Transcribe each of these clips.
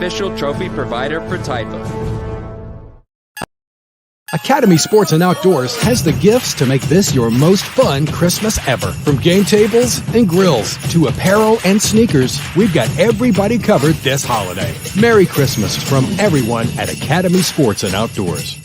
official trophy provider for Taifa. Academy Sports and Outdoors has the gifts to make this your most fun Christmas ever. From game tables and grills to apparel and sneakers, we've got everybody covered this holiday. Merry Christmas from everyone at Academy Sports and Outdoors.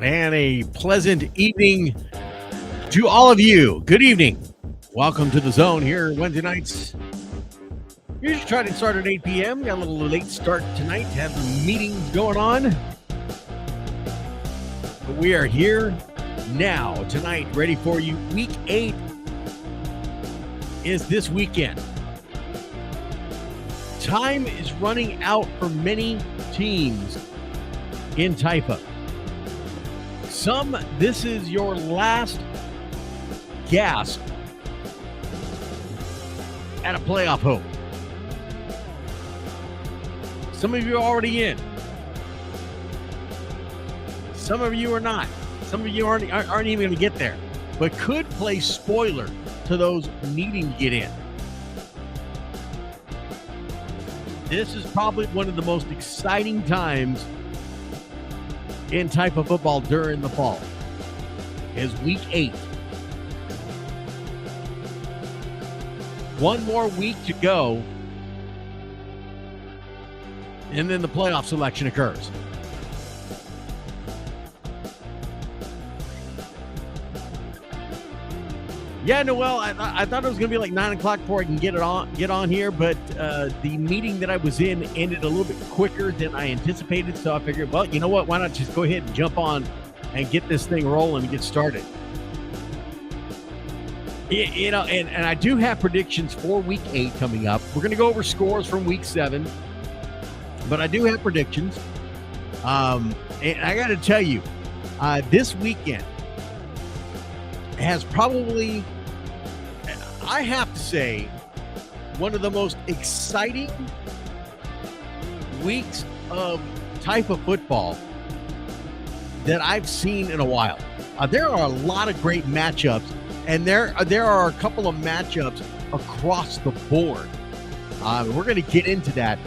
And a pleasant evening to all of you. Good evening. Welcome to the Zone here Wednesday nights. Usually try to start at 8 p.m. Got a little late start tonight. Have some meetings going on. But we are here now, tonight, ready for you. Week 8 is this weekend. Time is running out for many teams in Taifa. This is your last gasp at a playoff hope. Some of you are already in. Some of you are not. Some of you aren't even going to get there, but could play spoiler to those needing to get in. This is probably one of the most exciting times in Taifa football during the fall, is week 8. One more week to go, and then the playoff selection occurs. Yeah, Noel, I thought it was going to be like 9 o'clock before I can get on here, but the meeting that I was in ended a little bit quicker than I anticipated, so I figured, well, you know what, why not just go ahead and jump on and get this thing rolling and get started. You know, and I do have predictions for Week 8 coming up. We're going to go over scores from Week 7, but I do have predictions. And I got to tell you, this weekend has probably, I have to say, one of the most exciting weeks of Taifa football that I've seen in a while. There are a lot of great matchups, And there are a couple of matchups across the board. We're going to get into that.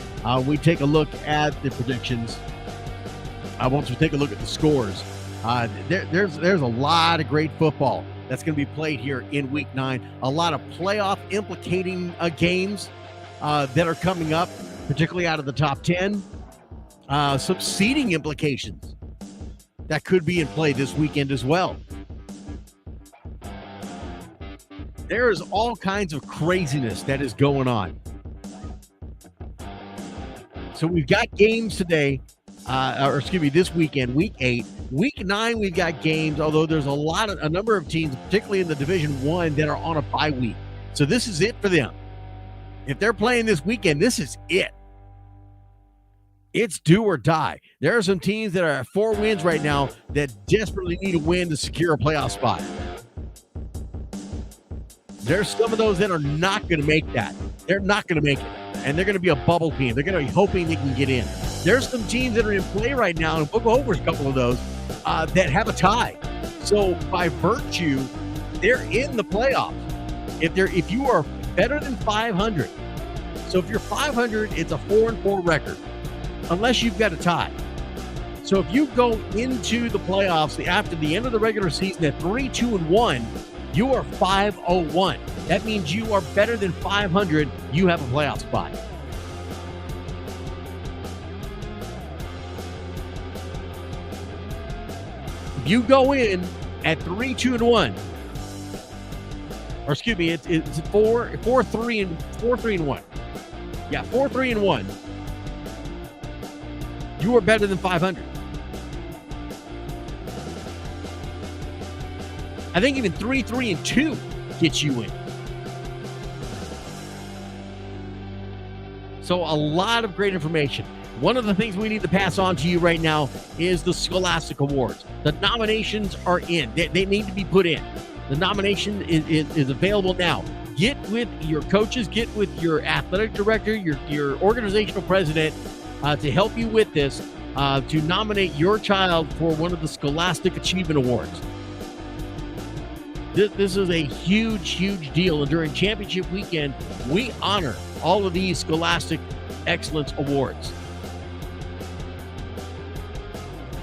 We take a look at the predictions. Once we take a look at the scores, there's a lot of great football that's going to be played here in Week 9. A lot of playoff implicating games that are coming up, particularly out of the top 10. Some seeding implications that could be in play this weekend as well. There is all kinds of craziness that is going on. So we've got games today, this weekend, Week 8. Week 9, we've got games, although there's a number of teams, particularly in the Division 1, that are on a bye week. So this is it for them. If they're playing this weekend, this is it. It's do or die. There are some teams that are at 4 wins right now that desperately need a win to secure a playoff spot. There's some of those that are not going to make that. They're not going to make it. And they're going to be a bubble team. They're going to be hoping they can get in. There's some teams that are in play right now, and we'll go over a couple of those, that have a tie. So by virtue, they're in the playoffs. If you are better than 500, so if you're 500, it's a 4-4 record, unless you've got a tie. So if you go into the playoffs after the end of the regular season at 3-2-1, you are 501. That means you are better than 500. You have a playoff spot. If you go in at 3-2-1, or excuse me, it's 4-3-1. Yeah, 4-3-1. You are better than 500. I think even 3-3-2 gets you in. So a lot of great information. One of the things we need to pass on to you right now is the Scholastic Awards. The nominations are in. They need to be put in. The nomination is available now. Get with your coaches, get with your athletic director, your organizational president to help you with this, to nominate your child for one of the Scholastic Achievement Awards. This is a huge, huge deal. And during championship weekend, we honor all of these Scholastic Excellence Awards.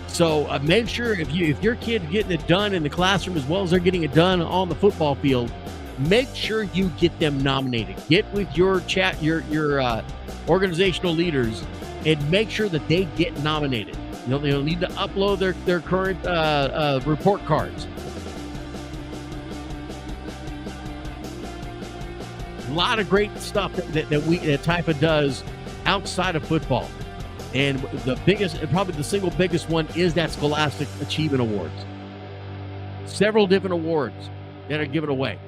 So make sure if your kid's getting it done in the classroom as well as they're getting it done on the football field, make sure you get them nominated. Get with your organizational leaders and make sure that they get nominated. They'll need to upload their current report cards. A lot of great stuff that TIFA does outside of football. And the biggest, probably the single biggest one, is that Scholastic Achievement Awards. Several different awards that are given away.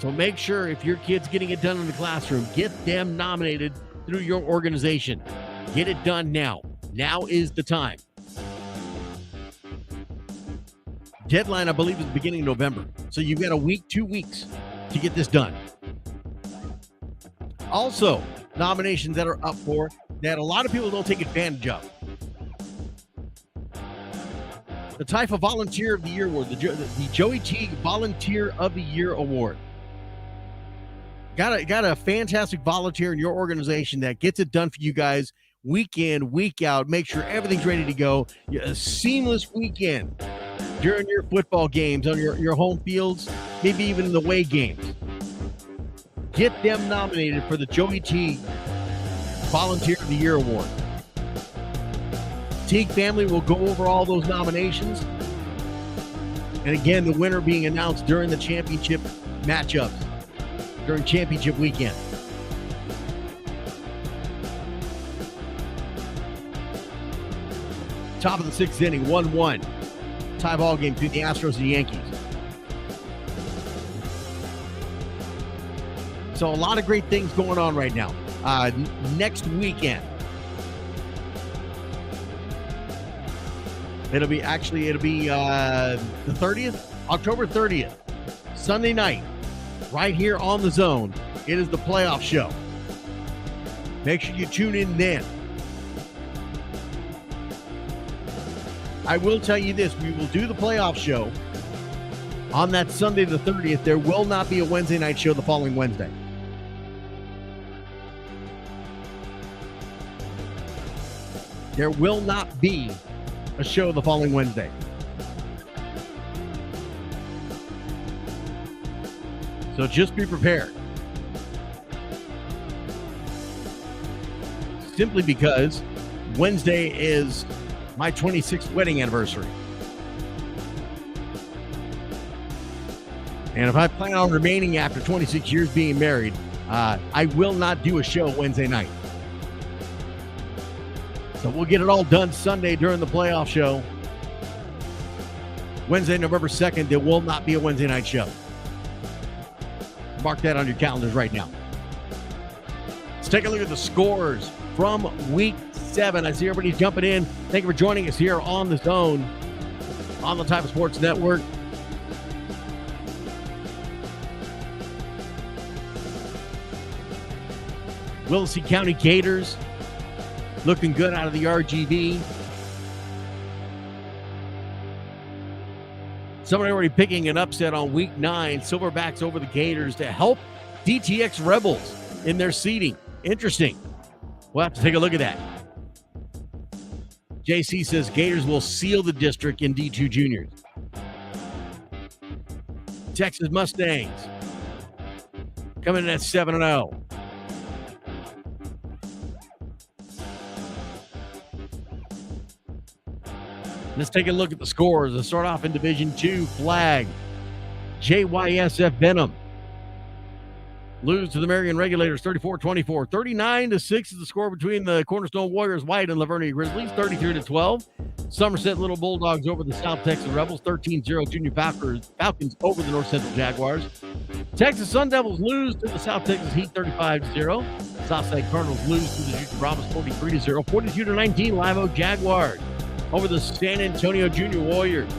So make sure if your kid's getting it done in the classroom, get them nominated through your organization. Get it done now. Now is the time. Deadline, I believe, is the beginning of November. So you've got a week, 2 weeks to get this done. Also, nominations that are up for that a lot of people don't take advantage of. The TIFA Volunteer of the Year Award, the Joey Teague Volunteer of the Year Award. Got a fantastic volunteer in your organization that gets it done for you guys week in, week out. Make sure everything's ready to go. A seamless weekend during your football games, on your home fields, maybe even in the away games. Get them nominated for the Joey Teague Volunteer of the Year Award. Teague family will go over all those nominations. And again, the winner being announced during the championship matchups, during championship weekend. Top of the 6th inning, 1-1. Tie ball game between the Astros and the Yankees. So a lot of great things going on right now. Next weekend, it'll be the 30th, October 30th, Sunday night, right here on the Zone. It is the playoff show. Make sure you tune in then. I will tell you this, we will do the playoff show On that Sunday the 30th, there will not be a Wednesday night show the following Wednesday. There will not be a show the following Wednesday. So just be prepared. Simply because Wednesday is my 26th wedding anniversary. And if I plan on remaining after 26 years being married, I will not do a show Wednesday night. So we'll get it all done Sunday during the playoff show. Wednesday, November 2nd, there will not be a Wednesday night show. Mark that on your calendars right now. Let's take a look at the scores from Week 7. I see everybody jumping in. Thank you for joining us here on The Zone, on the Type of Sports Network. Willacy County Gators looking good out of the RGV. Somebody already picking an upset on Week 9. Silverbacks over the Gators to help DTX Rebels in their seeding. Interesting. We'll have to take a look at that. JC says Gators will seal the district in D2 juniors. Texas Mustangs coming in at 7-0. Let's take a look at the scores. Let's start off in Division II. Flag. JYSF Benham lose to the Marion Regulators 34-24. 39-6 is the score between the Cornerstone Warriors White and Lavernia Grizzlies. 33-12. Somerset Little Bulldogs over the South Texas Rebels. 13-0 Junior Falcons over the North Central Jaguars. Texas Sun Devils lose to the South Texas Heat 35-0. Southside Cardinals lose to the Junior Brahmas 43-0. 42-19 Live Oak Jaguars over the San Antonio Junior Warriors.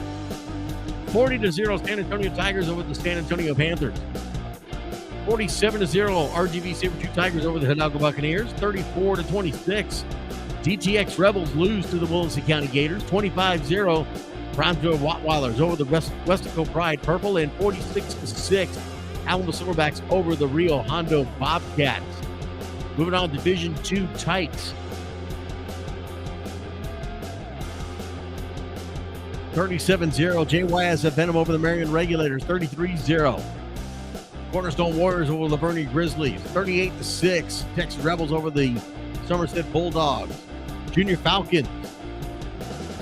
40-0 San Antonio Tigers over the San Antonio Panthers. 47-0 RGV Sabertooth Tigers over the Hidalgo Buccaneers. 34-26 DTX Rebels lose to the Willacy County Gators. 25-0 Brownsville Rottweilers over the Westico Pride Purple. And 46-6 Alamo Silverbacks over the Rio Hondo Bobcats. Moving on, Division II Tykes. 37-0 JYSF Benham over the Marion Regulators. 33-0 Cornerstone Warriors over Lavernia Grizzlies. 38-6 Texas Rebels over the Somerset Bulldogs. Junior Falcons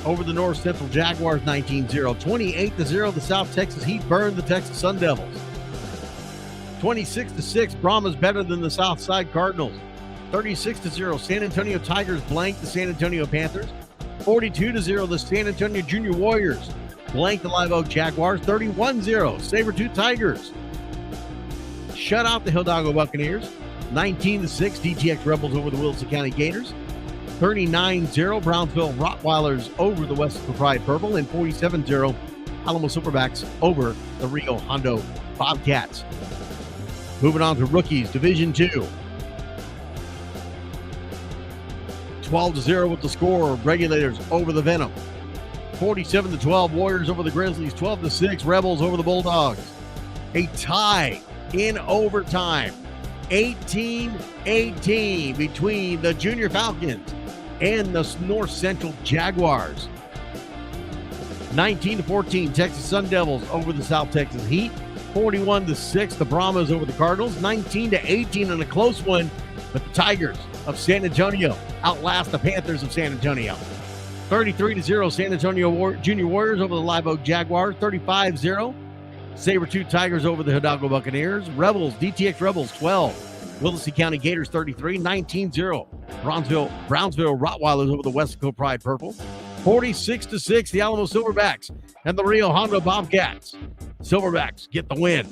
over the North Central Jaguars. 19-0. 28-0 the South Texas Heat burned the Texas Sun Devils. 26-6 Brahmas better than the Southside Cardinals. 36-0 San Antonio Tigers blanked the San Antonio Panthers. 42-0 the San Antonio Junior Warriors blanked the Live Oak Jaguars. 31-0 Sabertooth Tigers shut out the Hidalgo Buccaneers. 19-6 DTX Rebels over the Willacy County Gators. 39-0 Brownsville Rottweilers over the Westico Pride Purple. And 47-0 Alamo Silverbacks over the Rio Hondo Bobcats. Moving on to rookies, Division II. 12-0 with the score. Regulators over the Venom. 47-12 Warriors over the Grizzlies. 12-6 Rebels over the Bulldogs. A tie in overtime. 18-18 between the Junior Falcons and the North Central Jaguars. 19-14 Texas Sun Devils over the South Texas Heat. 41-6 the Brahmas over the Cardinals. 19-18 in a close one, but the Tigers of San Antonio outlast the Panthers of San Antonio. 33-0 San Antonio Junior Warriors over the Live Oak Jaguars. 35-0 Sabertooth Tigers over the Hidalgo Buccaneers. DTX Rebels 12. Willacy County Gators 33. 19-0 Brownsville Rottweilers over the Westico Pride Purple. 46-6 the Alamo Silverbacks and the Rio Hondo Bobcats. Silverbacks get the win.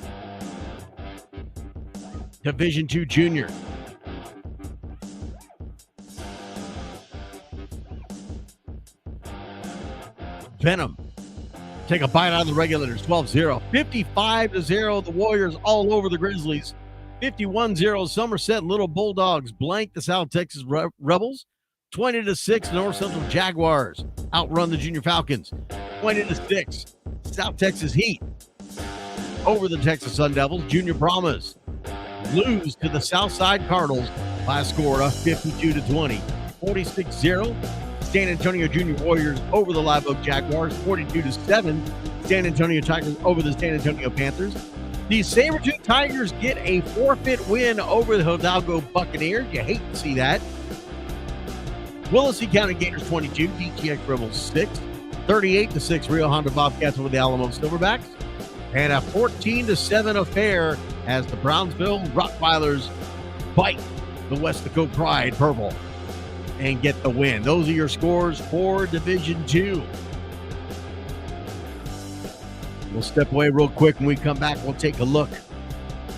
Division II Junior. Venom take a bite out of the Regulators. 12-0. 55-0 the Warriors all over the Grizzlies. 51-0 Somerset Little Bulldogs blank the South Texas Rebels. 20-6 the North Central Jaguars outrun the Junior Falcons. 20-6 South Texas Heat over the Texas Sun Devils. Junior Brahmas lose to the Southside Cardinals by a score of 52-20. 46-0. San Antonio Junior Warriors over the Live Oak Jaguars. 42-7. San Antonio Tigers over the San Antonio Panthers. The Sabertooth Tigers get a forfeit win over the Hidalgo Buccaneers. You hate to see that. Willacy County Gators 22, DTX Rebels 6. 38-6 Rio Hondo Bobcats over the Alamo Silverbacks. And a 14-7 affair as the Brownsville Rottweilers bite the Westaco Pride purple and get the win. Those are your scores for Division II. We'll step away real quick. When we come back, we'll take a look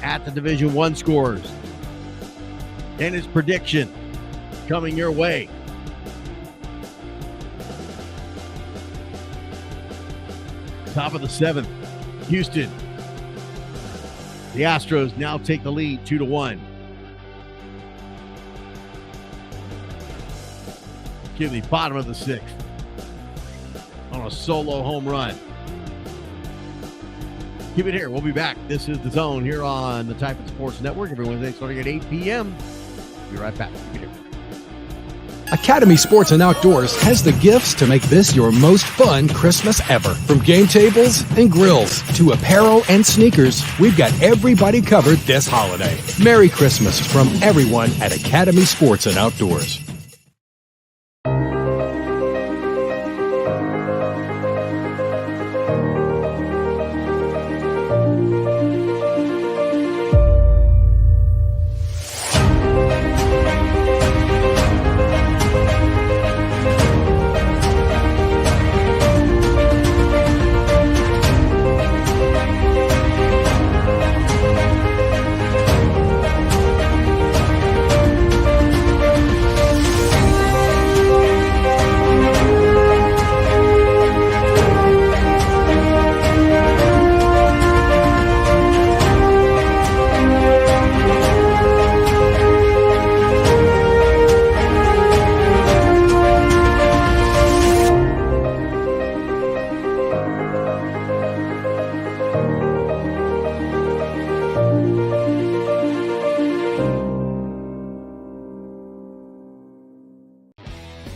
at the Division I scores and its prediction coming your way. Top of the 7th, Houston. The Astros now take the lead 2-1. To the bottom of the 6th on a solo home run. Keep it here. We'll be back. This is The Zone here on the Typhon Sports Network every Wednesday starting at 8 p.m. Be right back. Keep it here. Academy Sports and Outdoors has the gifts to make this your most fun Christmas ever. From game tables and grills to apparel and sneakers, we've got everybody covered this holiday. Merry Christmas from everyone at Academy Sports and Outdoors.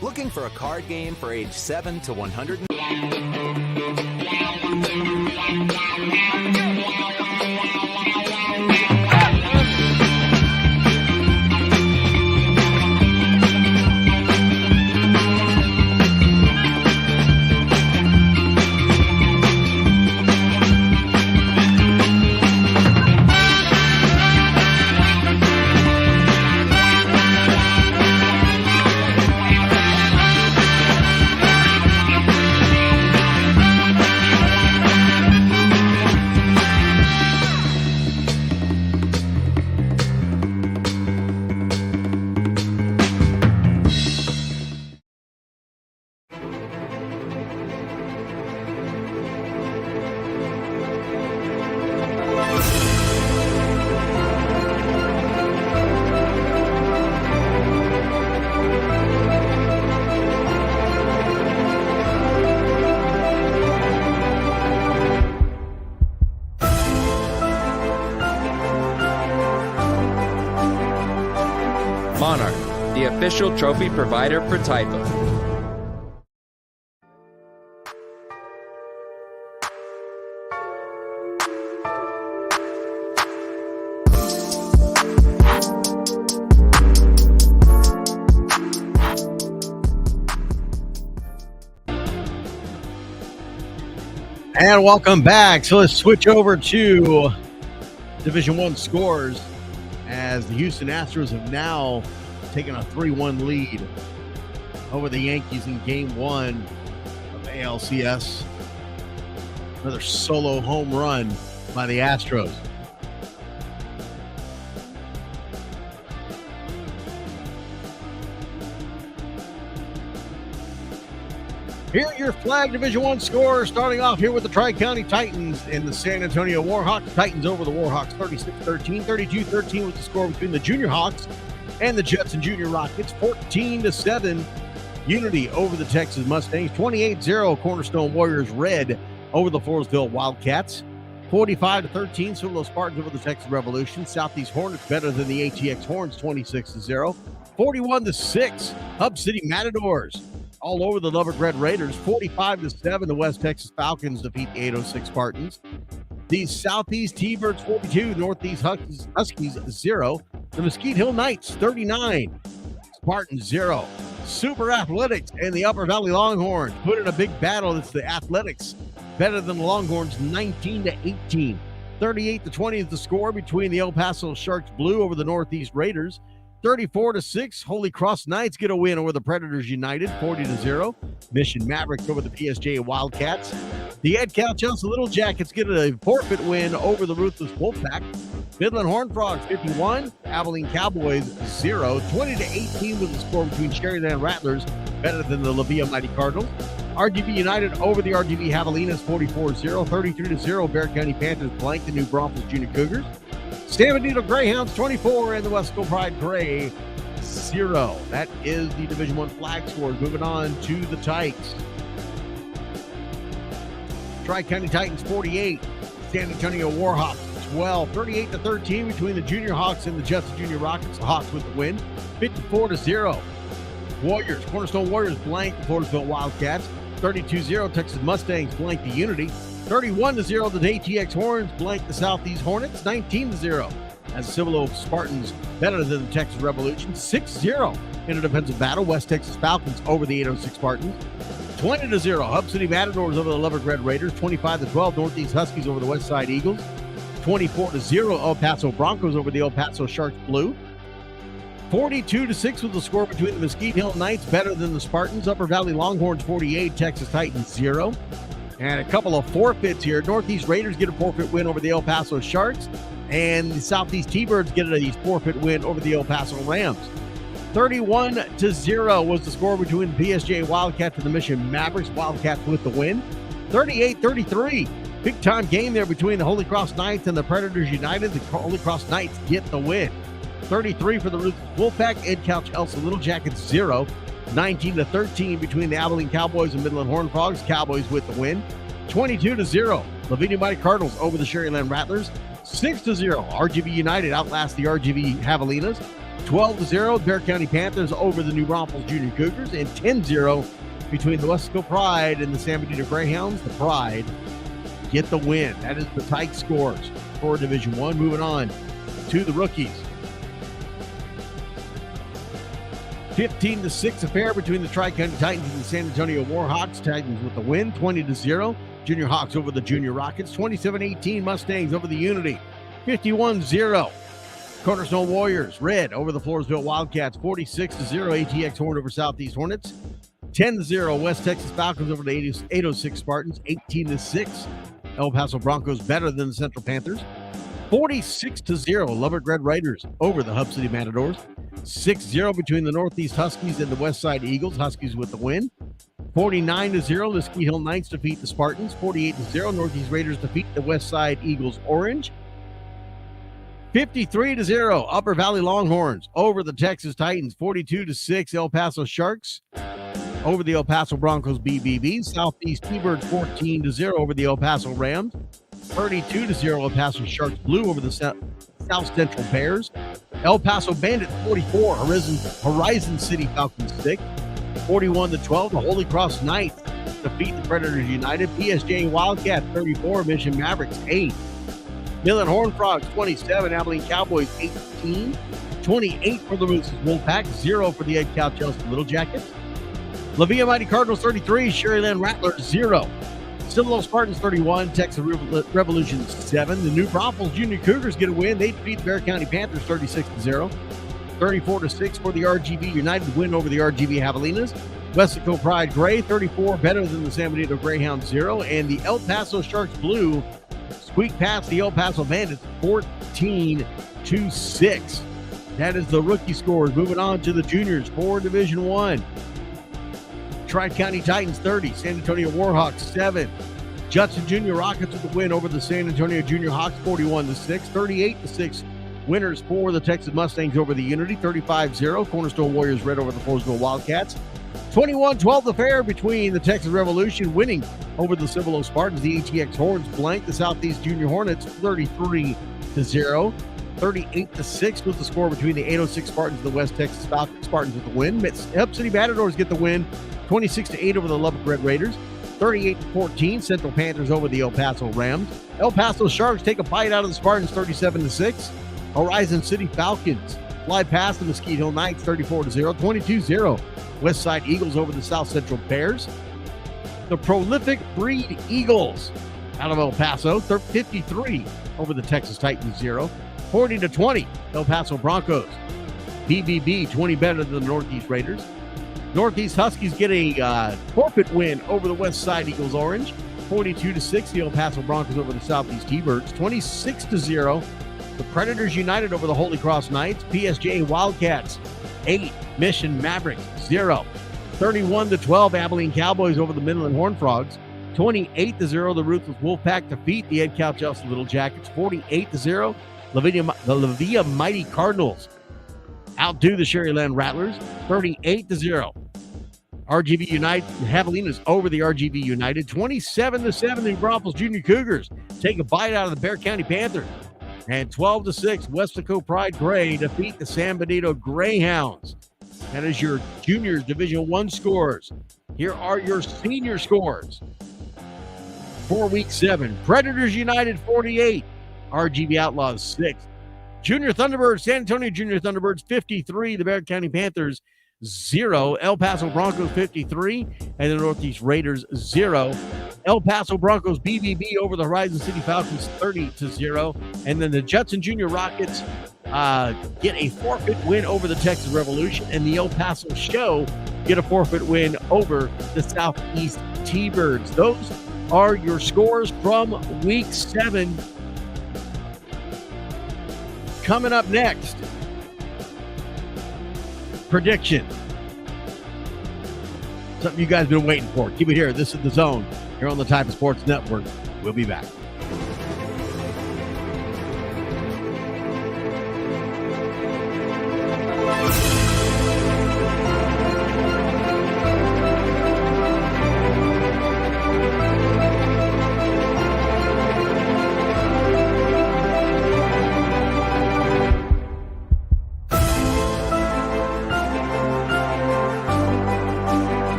Looking for a card game for age 7 to 100? Monarch, the official trophy provider for Typhon. And welcome back. So let's switch over to Division I scores as the Houston Astros have now taken a 3-1 lead over the Yankees in Game 1 of ALCS. Another solo home run by the Astros. Here are your flag Division I scores, starting off here with the Tri-County Titans and the San Antonio Warhawks. Titans over the Warhawks 36-13, 32-13 was the score between the Junior Hawks and the Judson Junior Rockets. 14-7 Unity over the Texas Mustangs. 28-0 Cornerstone Warriors Red over the Floresville Wildcats. 45-13, Cibolo Spartans over the Texas Revolution. Southeast Hornets better than the ATX Horns, 26-0. 41-6, Hub City Matadors all over the Lubbock Red Raiders. 45-7, the West Texas Falcons defeat the 806 Spartans. The Southeast T-Birds 42, Northeast Huskies 0. The Mesquite Hill Knights 39, Spartans 0. Super Athletics and the Upper Valley Longhorns put in a big battle. It's the Athletics better than the Longhorns, 19-18. 38-20 is the score between the El Paso Sharks Blue over the Northeast Raiders. 34-6, Holy Cross Knights get a win over the Predators United, 40-0. Mission Mavericks over the PSJ Wildcats. The Ed Cal Chelsea Little Jackets get a forfeit win over the Ruthless Wolfpack. Midland Horned Frogs 51, Abilene Cowboys 0. 20-18 was the score between Sherryland Rattlers, better than the La Villa Mighty Cardinals. RGV United over the RGV Javelinas 44-0. 33-0, Bear County Panthers blank the New Braunfels Junior Cougars. San Benito Greyhounds 24 and the Wesco Pride Gray 0. That is the Division I flag scores. Moving on to the Tykes. Tri-County Titans 48, San Antonio Warhawks 12. 38-13 between the Junior Hawks and the Jets Junior Rockets. The Hawks with the win. 54-0. Warriors, Cornerstone Warriors blank the Floresville Wildcats. 32-0, Texas Mustangs blank the Unity. 31-0, the ATX Horns blank the Southeast Hornets. 19-0, as Cibolo Spartans better than the Texas Revolution. 6-0 in a defensive battle, West Texas Falcons over the 806 Spartans. 20-0, Hub City Matadors over the Lubbock Red Raiders. 25-12, Northeast Huskies over the West Side Eagles. 24-0, El Paso Broncos over the El Paso Sharks Blue. 42-6 was the score between the Mesquite Hill Knights, better than the Spartans. Upper Valley Longhorns 48, Texas Titans 0. And a couple of forfeits here. Northeast Raiders get a forfeit win over the El Paso Sharks, and the Southeast T-Birds get a forfeit win over the El Paso Rams. 31-0 was the score between the PSJ Wildcats and the Mission Mavericks. Wildcats with the win. 38-33. Big time game there between the Holy Cross Knights and the Predators United. The Holy Cross Knights get the win. 33 for the Ruthless Wolfpack. Ed Couch Elsa Little Jackets 0. 19-13 between the Abilene Cowboys and Midland Horned Frogs. Cowboys with the win. 22-0. La Villa Mighty Cardinals over the Sherryland Rattlers. 6-0. RGV United outlast the RGV Javelinas. 12-0. Bear County Panthers over the New Braunfels Junior Cougars. And 10-0 between the Wesco Pride and the San Benito Greyhounds. The Pride get the win. That is the tight scores for Division I. Moving on to the rookies. 15-6 affair between the Tri-County Titans and the San Antonio Warhawks. Titans with the win, 20-0. Junior Hawks over the Junior Rockets. 27-18, Mustangs over the Unity. 51-0. Cornerstone Warriors, red over the Floresville Wildcats. 46-0, ATX Horn over Southeast Hornets. 10-0, West Texas Falcons over the 806 Spartans. 18-6, El Paso Broncos better than the Central Panthers. 46-0, Lubbock Red Raiders over the Hub City Matadors. 6-0 between the Northeast Huskies and the West Side Eagles. Huskies with the win. 49-0, the Ski Hill Knights defeat the Spartans. 48-0, Northeast Raiders defeat the West Side Eagles Orange. 53-0, Upper Valley Longhorns over the Texas Titans. 42-6, El Paso Sharks over the El Paso Broncos BBB. Southeast T-Birds 14-0 over the El Paso Rams. 32-0, El Paso Sharks Blue over the South Central Bears. El Paso Bandits 44, Horizon City Falcons 6. 41-12, the Holy Cross Knights defeat the Predators United. PSJ Wildcats 34, Mission Mavericks 8. Midland Horned Frogs 27, Abilene Cowboys 18. 28 for the Ruthless Wolfpack, 0 for the Ed Cal Chelsea Little Jackets. La Villa Mighty Cardinals 33, Sherryland Rattlers 0. Cibolo Spartans 31, Texas Revolution 7. The New Braunfels Junior Cougars get a win. They defeat the Bear County Panthers 36-0. 34-6 for the RGV United win over the RGV Javelinas. Wesco Pride Gray 34, better than the San Benito Greyhounds 0. And the El Paso Sharks Blue squeak past the El Paso Bandits 14-6. That is the rookie scores. Moving on to the juniors for Division I. Tri-County Titans 30, San Antonio Warhawks 7. Judson Junior Rockets with the win over the San Antonio Junior Hawks 41-6. 38-6 winners for the Texas Mustangs over the Unity. 35-0, Cornerstone Warriors red over the Floresville Wildcats. 21-12 affair between the Texas Revolution winning over the Cibolo Spartans. The ATX Horns blanked the Southeast Junior Hornets 33-0. 38-6 was the score between the 806 Spartans and the West Texas Falcons. Spartans with the win. Hub City Matadors get the win 26-8 over the Lubbock Red Raiders. 38-14 Central Panthers over the El Paso Rams. El Paso Sharks take a bite out of the Spartans 37-6. Horizon City Falcons fly past the Mesquite Hill Knights 34-0. 22-0 West Side Eagles over the South Central Bears. The prolific Breed Eagles out of El Paso 53 over the Texas Titans 0. 40-20 El Paso Broncos. BBB 20 better than the Northeast Raiders. Northeast Huskies get a forfeit win over the West Side Eagles Orange. 42-6 the El Paso Broncos over the Southeast T-Birds. 26-0 the Predators United over the Holy Cross Knights. PSJ Wildcats 8 Mission Mavericks 0. 31-12 Abilene Cowboys over the Midland Horned Frogs. 28-0 the Ruthless Wolfpack defeat the Ed Calchelsea Little Jackets. 48-0 the La Mighty Cardinals outdo the Sherryland Rattlers 38-0. RGV United Javelinas over the RGV United. 27-7 the New Braunfels Junior Cougars take a bite out of the Bexar County Panthers. And 12-6 Westaco Pride Gray defeat the San Benito Greyhounds. That is your juniors Division I scores. Here are your senior scores for Week 7. Predators United 48. RGV Outlaws 6. Junior Thunderbirds, San Antonio Junior Thunderbirds 53. The Bexar County Panthers 0. El Paso Broncos 53. And the Northeast Raiders 0. El Paso Broncos BBB over the Horizon City Falcons 30-0. And then the Judson Junior Rockets get a forfeit win over the Texas Revolution. And the El Paso Show get a forfeit win over the Southeast T-Birds. Those are your scores from Week 7. Coming up next, prediction. Something you guys have been waiting for. Keep it here. This is The Zone here on the Type of Sports Network. We'll be back.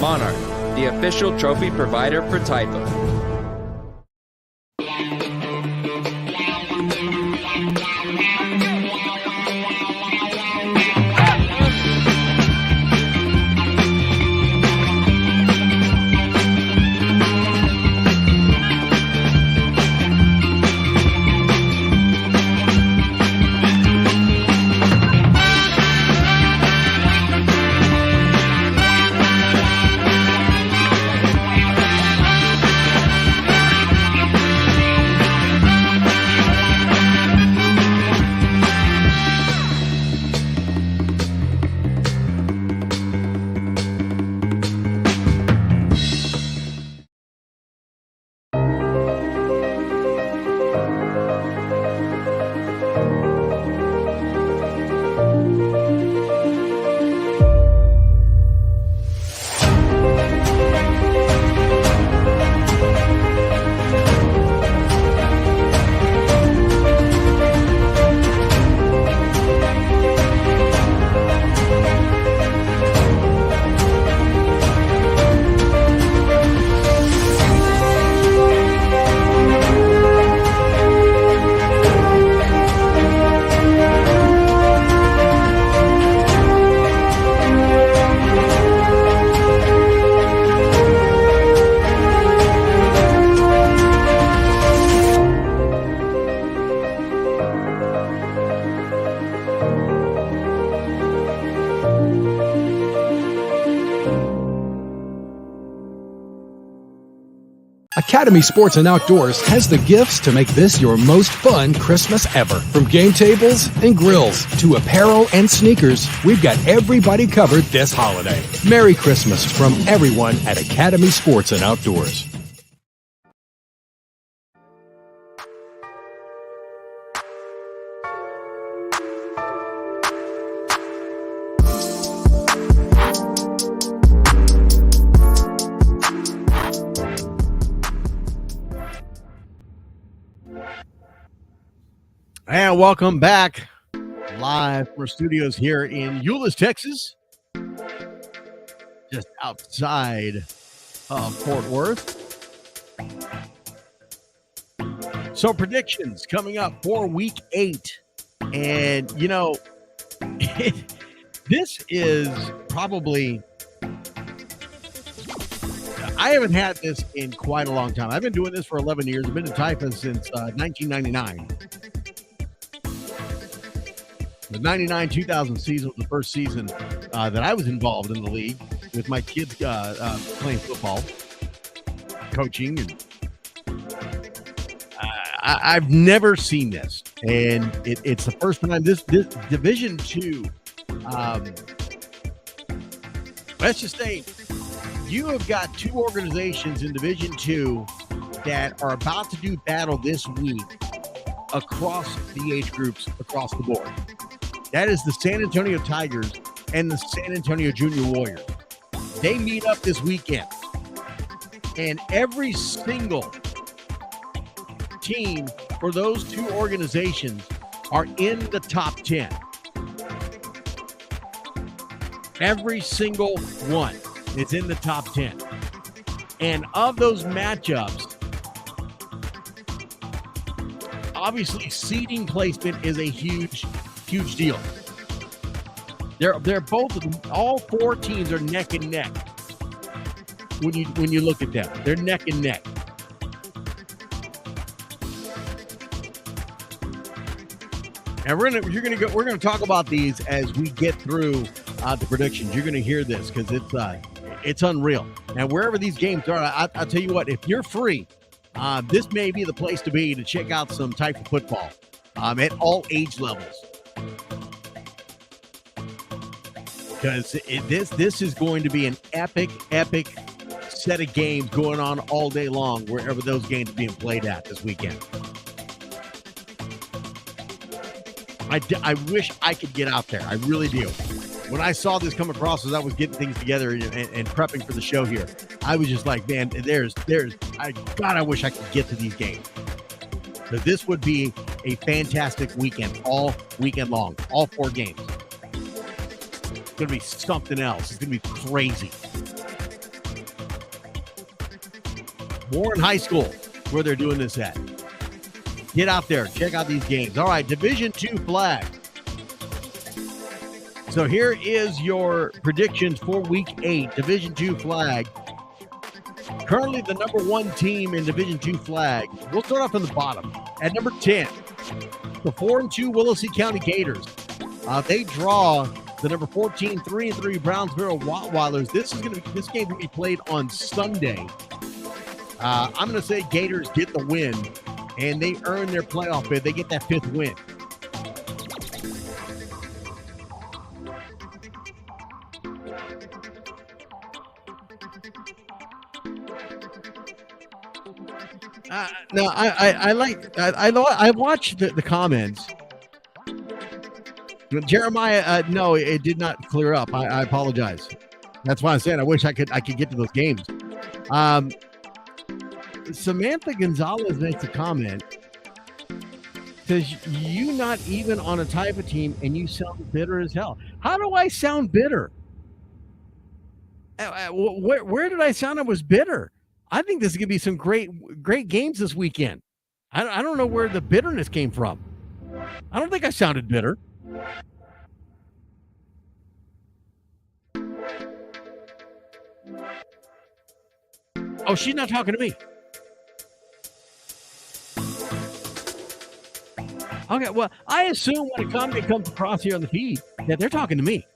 Monarch, the official trophy provider for Typo. Academy Sports and Outdoors has the gifts to make this your most fun Christmas ever. From game tables and grills to apparel and sneakers, we've got everybody covered this holiday. Merry Christmas from everyone at Academy Sports and Outdoors. And welcome back live from our studios here in Euless, Texas, just outside of Fort Worth. So predictions coming up for week 8. And, you know, this is probably, I haven't had this in quite a long time. I've been doing this for 11 years. I've been in Typhus since 1999. The 99-2000 season was the first season that I was involved in the league with my kids playing football, coaching. And I've never seen this. And it's the first time this Division II, let's just say you have got 2 organizations in Division II that are about to do battle this week across the age groups across the board. That is the San Antonio Tigers and the San Antonio Junior Warriors. They meet up this weekend. And every single team for those 2 organizations are in the top 10. Every single one is in the top 10. And of those matchups, obviously seeding placement is a huge deal. They're both, all 4 teams are neck and neck. When you look at them, they're neck and neck. And we're gonna talk about these as we get through the predictions. You're gonna hear this because it's unreal. And wherever these games are, I'll tell you what, if you're free, this may be the place to be to check out some type of football at all age levels. Because this is going to be an epic set of games going on all day long wherever those games are being played at this weekend. I wish I could get out there. I really do. When I saw this come across as I was getting things together and prepping for the show here, I was just like, man, I wish I could get to these games. So this would be a fantastic weekend, all weekend long, all 4 games. It's going to be something else. It's going to be crazy. Warren High School, where they're doing this at. Get out there. Check out these games. All right, Division II flag. So here is your predictions for Week 8, Division II flag. Currently the number 1 team in Division II flag. We'll start off from the bottom. At number 10, the 4-2 Willacy County Gators. They draw the number 14, 3-3 Brownsboro Rottweilers. This game will be played on Sunday. I'm going to say Gators get the win, and they earn their playoff bid. They get that 5th win. No, I watched the comments. Jeremiah, no, it did not clear up. I apologize. That's why I'm saying I wish I could get to those games. Samantha Gonzalez makes a comment. Says, you not even on a type of team and you sound bitter as hell. How do I sound bitter? Where did I sound I was bitter? I think this is going to be some great games this weekend. I don't know where the bitterness came from. I don't think I sounded bitter. Oh, she's not talking to me. Okay, well, I assume when a comment comes across here on the feed that they're talking to me.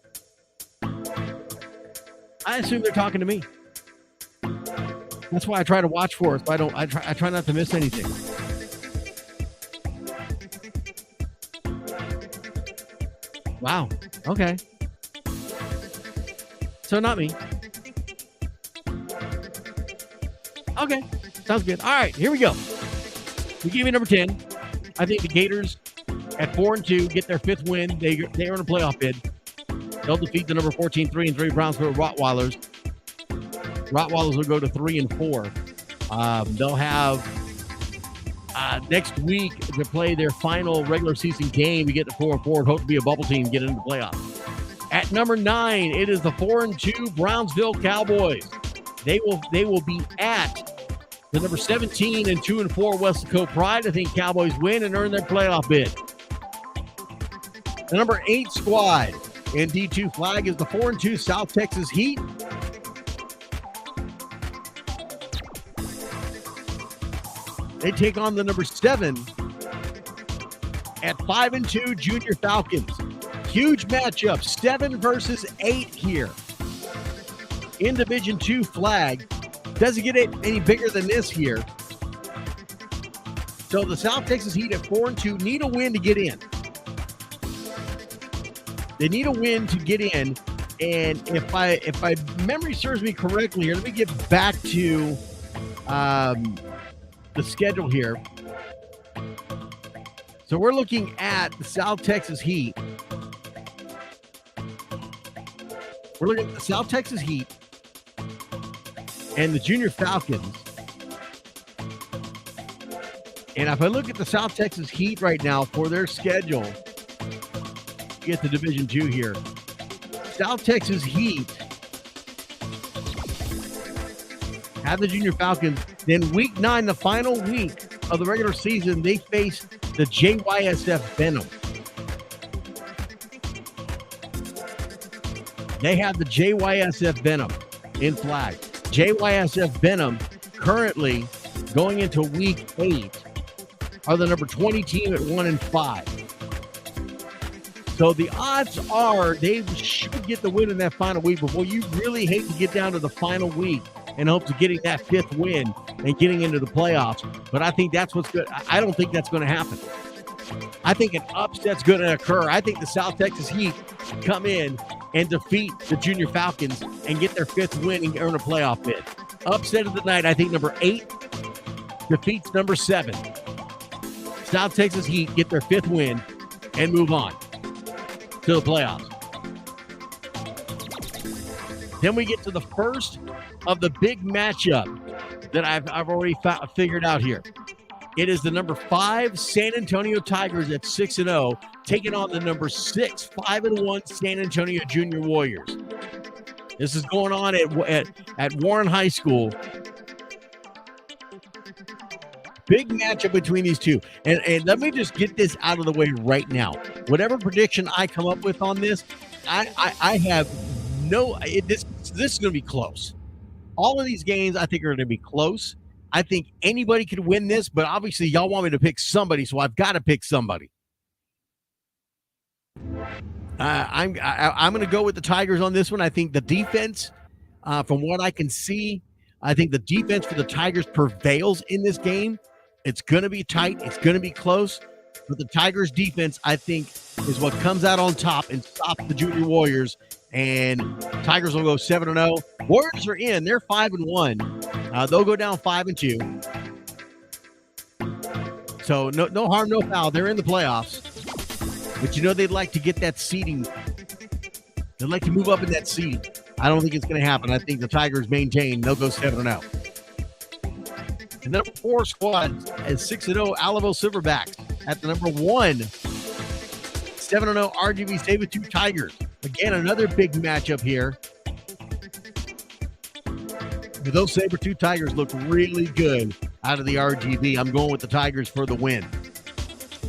I assume they're talking to me. That's why I try to watch for it. So I try not to miss anything. Wow. Okay. So not me. Okay. Sounds good. All right, here we go. We gave you number 10. I think the Gators at 4-2 get their 5th win. They earn a playoff bid. They'll defeat the number 14, 3-3 Brownsboro Rottweilers. Rottweilers will go to 3-4. They'll have next week to play their final regular season game. We get to 4-4 and hope to be a bubble team and get into the playoffs. At number 9, it is the 4-2 Brownsville Cowboys. They will be at the number 17 and 2-4 Weslaco Pride. I think Cowboys win and earn their playoff bid. The number 8 squad in D2 flag is the 4-2 South Texas Heat. They take on the number 7 at 5-2 Junior Falcons. Huge matchup, 7 versus 8 here. In Division 2 flag. Doesn't get it any bigger than this here. So the South Texas Heat at 4-2 need a win to get in. They need a win to get in. And if my memory serves me correctly here, let me get back to the schedule here. So we're looking at the South Texas Heat. We're looking at the South Texas Heat and the Junior Falcons. And if I look at the South Texas Heat right now for their schedule, get to Division 2 here. South Texas Heat have the Junior Falcons. Then week 9, the final week of the regular season, they face the JYSF Venom. They have the JYSF Venom in flag. JYSF Venom currently going into week 8 are the number 20 team at 1-5. So the odds are they should get the win in that final week. But boy, you really hate to get down to the final week in hopes of getting that 5th win and getting into the playoffs. But I think that's what's good. I don't think that's going to happen. I think an upset's going to occur. I think the South Texas Heat come in and defeat the Junior Falcons and get their 5th win and earn a playoff bid. Upset of the night, I think number 8 defeats number 7. South Texas Heat get their 5th win and move on to the playoffs. Then we get to the first of the big matchup that I've already figured out here. It is the number 5 San Antonio Tigers at 6-0 taking on the number 6 5-1 San Antonio Junior Warriors. This is going on at Warren High School. Big matchup between these two. And let me just get this out of the way right now. Whatever prediction I come up with on this, I have no – this is going to be close. All of these games I think are going to be close. I think anybody could win this, but obviously y'all want me to pick somebody, so I've got to pick somebody. I'm going to go with the Tigers on this one. I think the defense, from what I can see, I think the defense for the Tigers prevails in this game. It's going to be tight. It's going to be close. But the Tigers defense, I think, is what comes out on top and stops the Junior Warriors. And Tigers will go 7-0. Warriors are in. They're 5-1. They'll go down 5-2. So no harm, no foul. They're in the playoffs. But you know they'd like to get that seeding. They'd like to move up in that seed. I don't think it's going to happen. I think the Tigers maintain. They'll go 7-0. And number 4 squad is 6-0 Alamo Silverbacks at the number 1 7-0 RGV Sabertooth Tigers. Again, another big matchup here. But those Sabertooth Tigers look really good out of the RGV. I'm going with the Tigers for the win.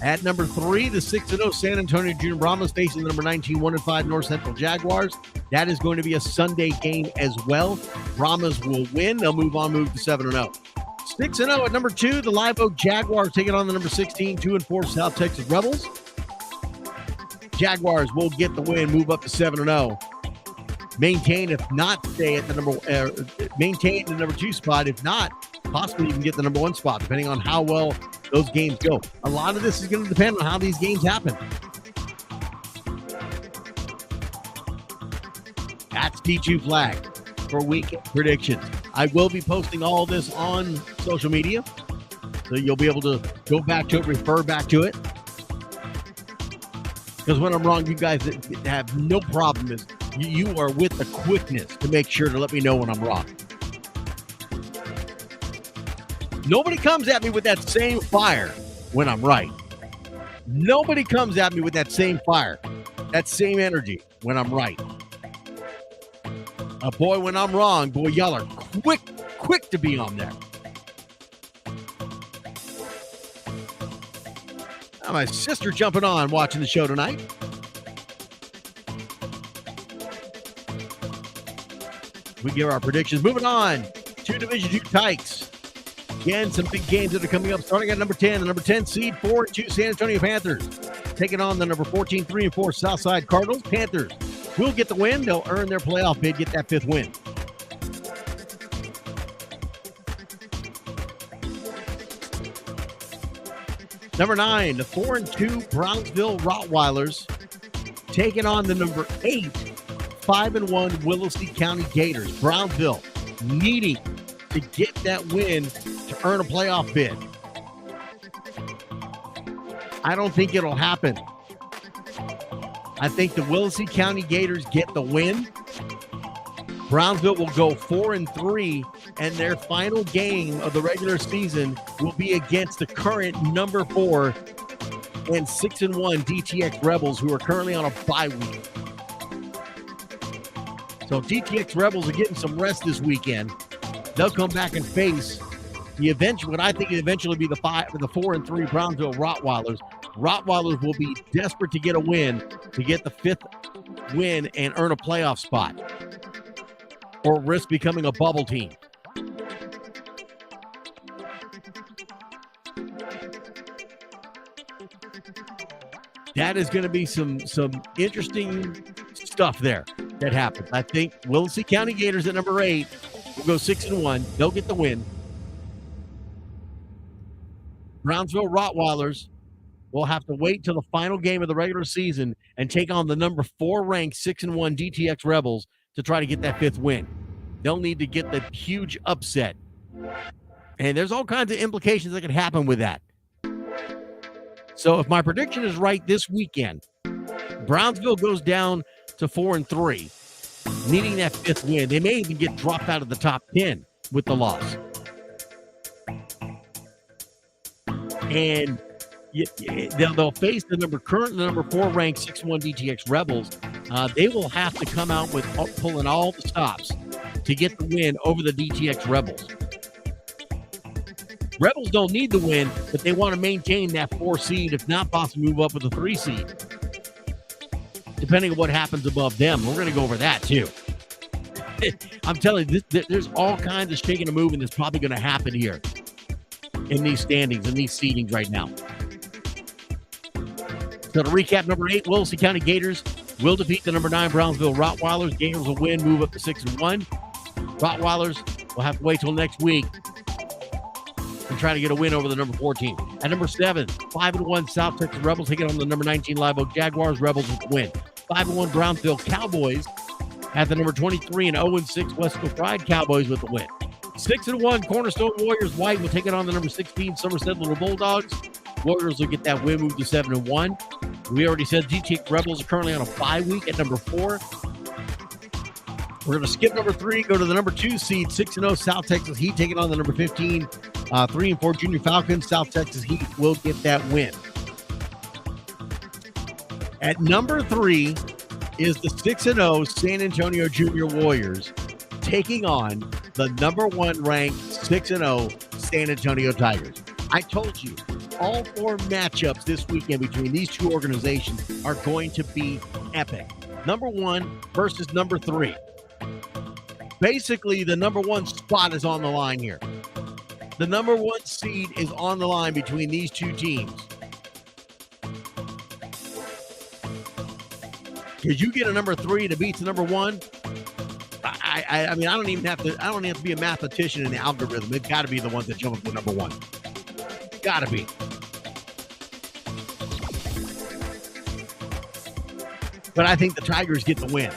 At number 3, the 6-0 San Antonio Junior Brahmas facing the number 19 1-5 North Central Jaguars. That is going to be a Sunday game as well. Brahmas will win. They'll move to 7-0. 6-0 at number 2, the Live Oak Jaguars taking on the number 16 2-4 South Texas Rebels. Jaguars will get the win, move up to 7-0. Maintain, if not stay at the maintain the number 2 spot. If not, possibly even get the number 1 spot, depending on how well those games go. A lot of this is going to depend on how these games happen. That's D2 flag for week predictions. I will be posting all this on social media, so you'll be able to go back to it, refer back to it. Because when I'm wrong, you guys have no problem. Is you are with the quickness to make sure to let me know when I'm wrong. Nobody comes at me with that same fire when I'm right. Nobody comes at me with that same fire, that same energy when I'm right. Boy, when I'm wrong, boy, y'all are quick to be on there. My sister jumping on watching the show tonight. We give our predictions. Moving on to Division 2 Tykes. Again, some big games that are coming up. Starting at number 10, the number 10 seed, 4-2 San Antonio Panthers. Taking on the number 14, 3-4 Southside Cardinals. Panthers will get the win. They'll earn their playoff bid, get that 5th win. Number 9, the 4-2 Brownsville Rottweilers taking on the number 8, 5-1 Willacy County Gators. Brownsville needing to get that win to earn a playoff bid. I don't think it'll happen. I think the Willacy County Gators get the win. Brownsville will go 4-3, and their final game of the regular season will be against the current number 4 and 6-1 DTX Rebels, who are currently on a bye week. So DTX Rebels are getting some rest this weekend. They'll come back and face what I think will eventually be the 4-3 Brownsville Rottweilers. Rottweilers will be desperate to get a win to get the 5th win and earn a playoff spot, or risk becoming a bubble team. That is going to be some interesting stuff there that happens. I think Willacy County Gators at number 8 will go 6-1. They'll get the win. Brownsville Rottweilers will have to wait till the final game of the regular season and take on the number 4 ranked 6-1 DTX Rebels to try to get that 5th win. They'll need to get the huge upset. And there's all kinds of implications that could happen with that. So if my prediction is right this weekend, Brownsville goes down to 4-3, needing that 5th win. They may even get dropped out of the top 10 with the loss. And they'll face the number 4 ranked 6-1 DTX Rebels. They will have to come out with pulling all the stops to get the win over the DTX Rebels. Rebels don't need the win, but they want to maintain that 4 seed, if not possibly move up with a 3 seed, depending on what happens above them. We're going to go over that too. I'm telling you, there's all kinds of shaking and moving that's probably going to happen here in these standings and these seedings right now. So to recap, number 8, Willacy County Gators will defeat the number 9 Brownsville Rottweilers. Gators will win, move up to 6-1. Rottweilers will have to wait till next week and try to get a win over the number 14. At number 7, 5-1 South Texas Rebels taking on the number 19 Live Oak Jaguars. Rebels with the win. 5-1 Brownsville Cowboys at the number 23 and 0-6 Westfield Pride Cowboys with the win. 6-1 Cornerstone Warriors White will take it on the number 16 Somerset Little Bulldogs. Warriors will get that win, move to 7-1. We already said DTX Rebels are currently on a bye week at number 4. We're going to skip number 3, go to the number 2 seed, 6-0 South Texas Heat taking on the number 15, 3-4 Junior Falcons. South Texas Heat will get that win. At number 3 is the 6-0 San Antonio Junior Warriors taking on the number 1 ranked 6-0 San Antonio Tigers. I told you, all 4 matchups this weekend between these two organizations are going to be epic. Number 1 versus number 3. Basically, the number 1 spot is on the line here. The number 1 seed is on the line between these two teams. Because you get a number 3 to beat the number 1. I mean, I don't even have to be a mathematician in the algorithm. It's got to be the ones that jump up to number 1. Got to be. But I think the Tigers get the win.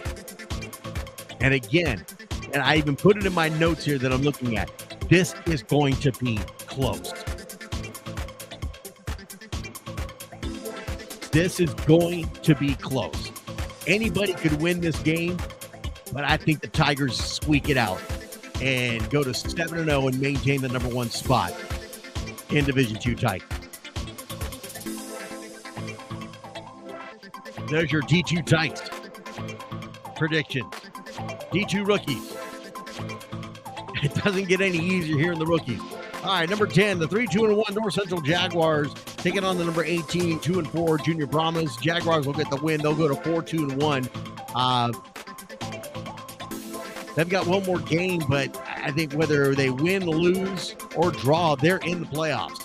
And again, and I even put it in my notes here that I'm looking at, this is going to be close. This is going to be close. Anybody could win this game, but I think the Tigers squeak it out and go to 7-0 and maintain the number 1 spot in Division II Titan. There's your D2 Titans predictions. D2 rookies. It doesn't get any easier here in the rookies. All right, number 10, the 3-2-1 North Central Jaguars taking on the number 18, 2-4 Junior Brahmas. Jaguars will get the win. They'll go to 4-2-1. They've got one more game, but I think whether they win, lose, or draw, they're in the playoffs.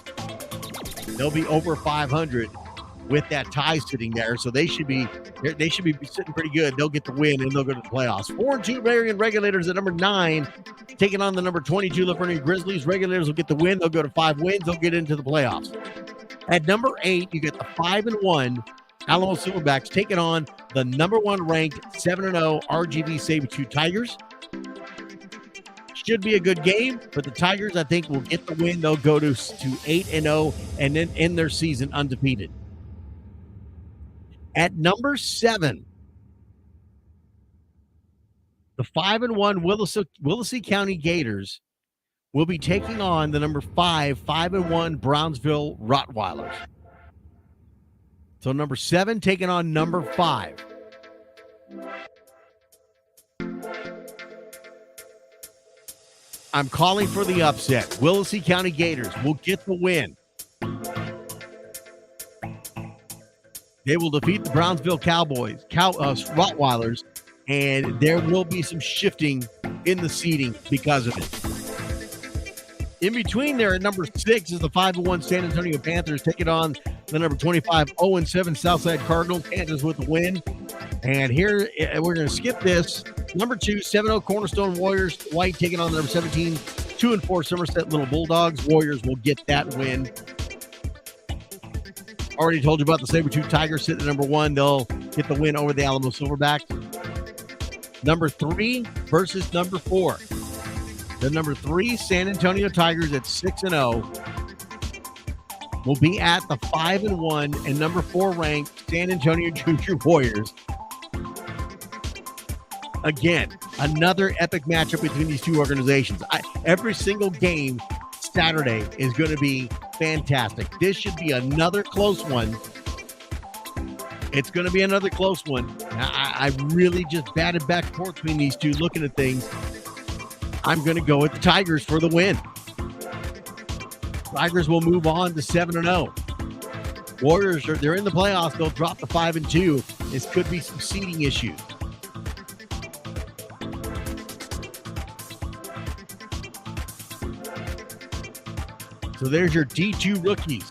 They'll be over 500 with that tie sitting there, so they should be sitting pretty good. They'll get the win and they'll go to the playoffs. 4-2 Marion Regulators at number 9, taking on the number 22 Livonia Grizzlies. Regulators will get the win. They'll go to 5 wins. They'll get into the playoffs. At number 8, you get the 5-1 Alamo Silverbacks taking on the number 1 ranked 7-0 RGV Sabretooth Tigers. Should be a good game, but the Tigers, I think, will get the win. They'll go to 8-0 and then end their season undefeated. At number 7, the 5-1 Willacy County Gators will be taking on the number 5-1 Brownsville Rottweilers. So number 7 taking on number 5. I'm calling for the upset. Willacy County Gators will get the win. They will defeat the Brownsville Rottweilers, and there will be some shifting in the seeding because of it. In between there at number 6 is the 5-1 San Antonio Panthers taking on the number 25 0-7 Southside Cardinals. Panthers with the win. And here we're going to skip this. Number 2, 7-0 Cornerstone Warriors. White taking on the number 17, 2-4 Somerset Little Bulldogs. Warriors will get that win. Already told you about the Sabretooth Tigers sitting at number 1. They'll get the win over the Alamo Silverbacks. Number 3 versus number 4. The number 3 San Antonio Tigers at 6-0 will be at the 5-1 and number 4 ranked San Antonio Junior Warriors. Again, another epic matchup between these two organizations. Every single game Saturday is going to be fantastic. This should be another close one. It's going to be another close one. I really just batted back and forth between these two, looking at things. I'm going to go with the Tigers for the win. Tigers will move on to 7-0. Warriors, they're in the playoffs. They'll drop to 5-2. This could be some seeding issues. So there's your D2 rookies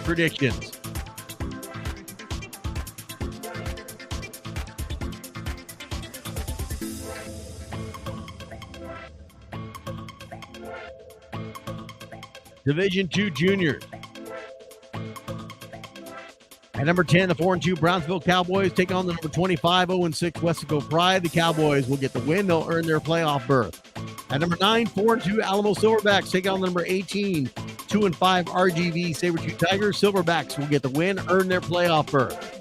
predictions. Division II juniors. At number 10, the 4-2 Brownsville Cowboys take on the number 25 0-6 Westaco Pride. The Cowboys will get the win. They'll earn their playoff berth. At number 9, 4-2 Alamo Silverbacks take on the number 18 2-5 RGV Sabretooth Tigers. Silverbacks will get the win, earn their playoff berth.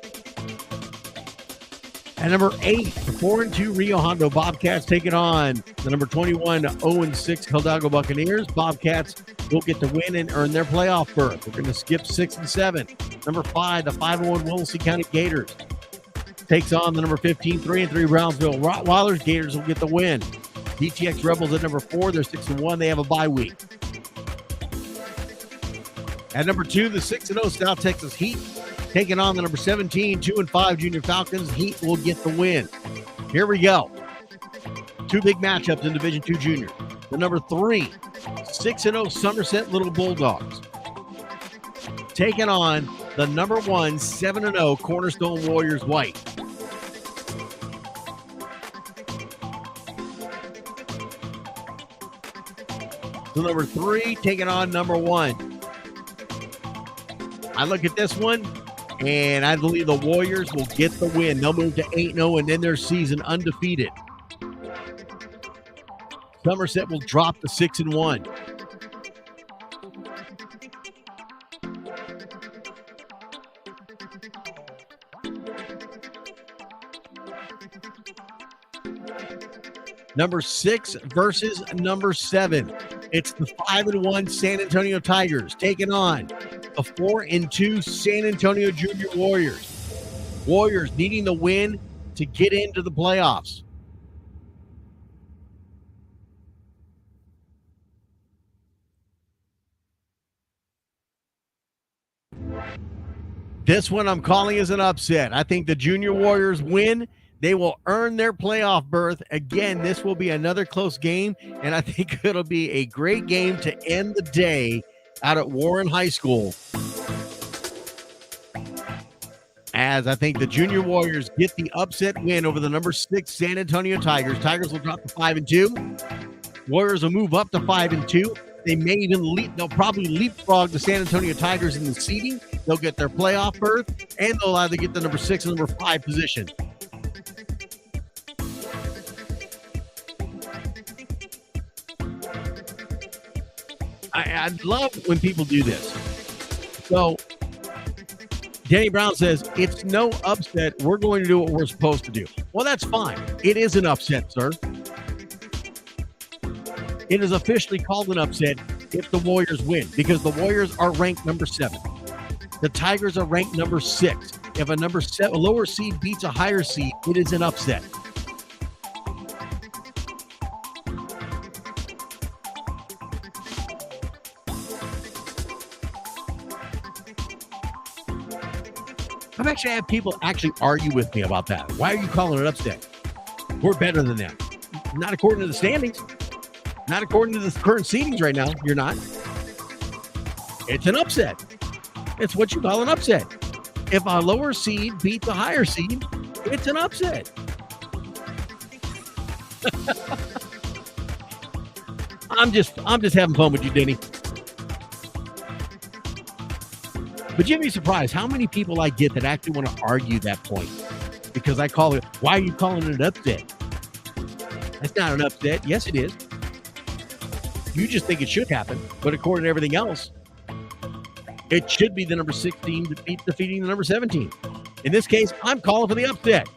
At number 8, the 4-2 Rio Hondo Bobcats taking on the number 21 0-6 Hidalgo Buccaneers. Bobcats will get the win and earn their playoff berth. We're going to skip 6 and 7. Number 5, the 5-1 Willacy County Gators takes on the number 15 3-3 Brownsville Rottweilers. Gators will get the win. DTX Rebels at number 4, they're 6-1. They have a bye week. At number 2, the 6-0 South Texas Heat taking on the number 17 2-5 Junior Falcons. Heat will get the win. Here we go. 2 big matchups in Division II Junior. The number 3 6-0 Somerset Little Bulldogs taking on the number 1 7-0 Cornerstone Warriors White. So number 3 taking on number 1. I look at this one, and I believe the Warriors will get the win. They'll move to 8-0 and end their season undefeated. Somerset will drop to 6-1. Number 6 versus number 7. It's the 5-1 San Antonio Tigers taking on the 4-2 San Antonio Junior Warriors. Warriors needing the win to get into the playoffs. This one I'm calling as an upset. I think the Junior Warriors win. They will earn their playoff berth. Again, this will be another close game, and I think it'll be a great game to end the day out at Warren High School. As I think the Junior Warriors get the upset win over the number 6 San Antonio Tigers. Tigers will drop to 5-2. Warriors will move up to 5-2. They may even they'll probably leapfrog the San Antonio Tigers in the seeding. They'll get their playoff berth, and they'll either get the number 6 and number 5 position. I love when people do this. So Danny Brown says, it's no upset. We're going to do what we're supposed to do. Well, that's fine. It is an upset, sir. It is officially called an upset if the Warriors win, because the Warriors are ranked number 7. The Tigers are ranked number 6. If a number 7, a lower seed beats a higher seed, it is an upset. I've actually had people argue with me about that. Why are you calling it upset? We're better than them. Not according to the standings. Not according to the current seedings right now. You're not. It's an upset. It's what you call an upset. If a lower seed beats a higher seed, it's an upset. I'm just having fun with you, Denny. But you'd be surprised how many people I get that actually want to argue that point, because I call it, why are you calling it an upset? That's not an upset. Yes, it is. You just think it should happen, but according to everything else, it should be the number 16 defeating the number 17. In this case, I'm calling for the upset.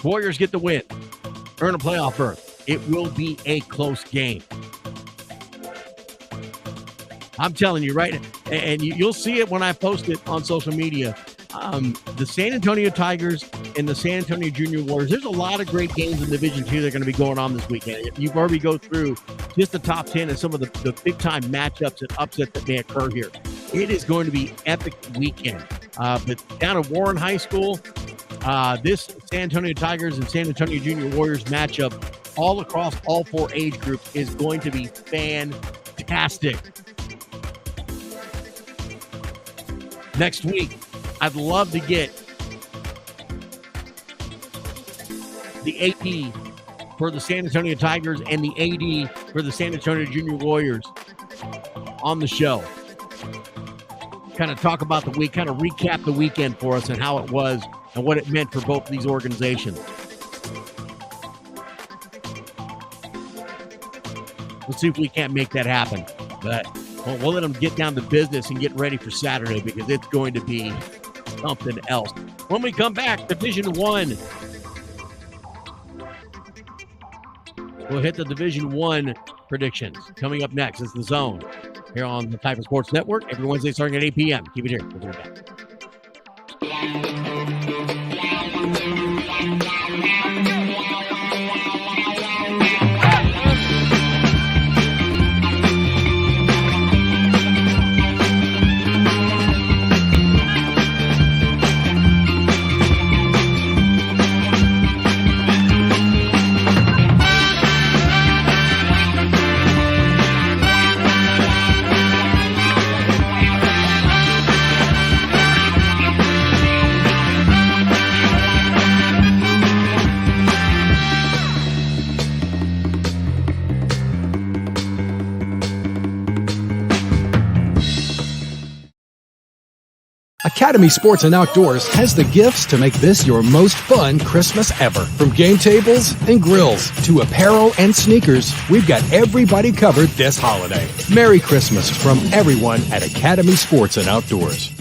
Warriors get the win, earn a playoff berth. It will be a close game. I'm telling you, right? And you'll see it when I post it on social media. The San Antonio Tigers and the San Antonio Junior Warriors, there's a lot of great games in Division II that are going to be going on this weekend. You've already go through just the top 10 and some of the big-time matchups and upsets that may occur here. It is going to be epic weekend. But down at Warren High School, this San Antonio Tigers and San Antonio Junior Warriors matchup all across all 4 age groups is going to be fantastic. Next week, I'd love to get the AD for the San Antonio Tigers and the AD for the San Antonio Junior Warriors on the show. Kind of talk about the week, kind of recap the weekend for us and how it was and what it meant for both of these organizations. Let's see if we can't make that happen. But we'll let them get down to business and get ready for Saturday, because it's going to be something else. When we come back, Division I. We'll hit the Division I predictions. Coming up next is The Zone here on the Titan Sports Network every Wednesday starting at 8 p.m. Keep it here. We'll be right back. Academy Sports and Outdoors has the gifts to make this your most fun Christmas ever. From game tables and grills to apparel and sneakers, we've got everybody covered this holiday. Merry Christmas from everyone at Academy Sports and Outdoors.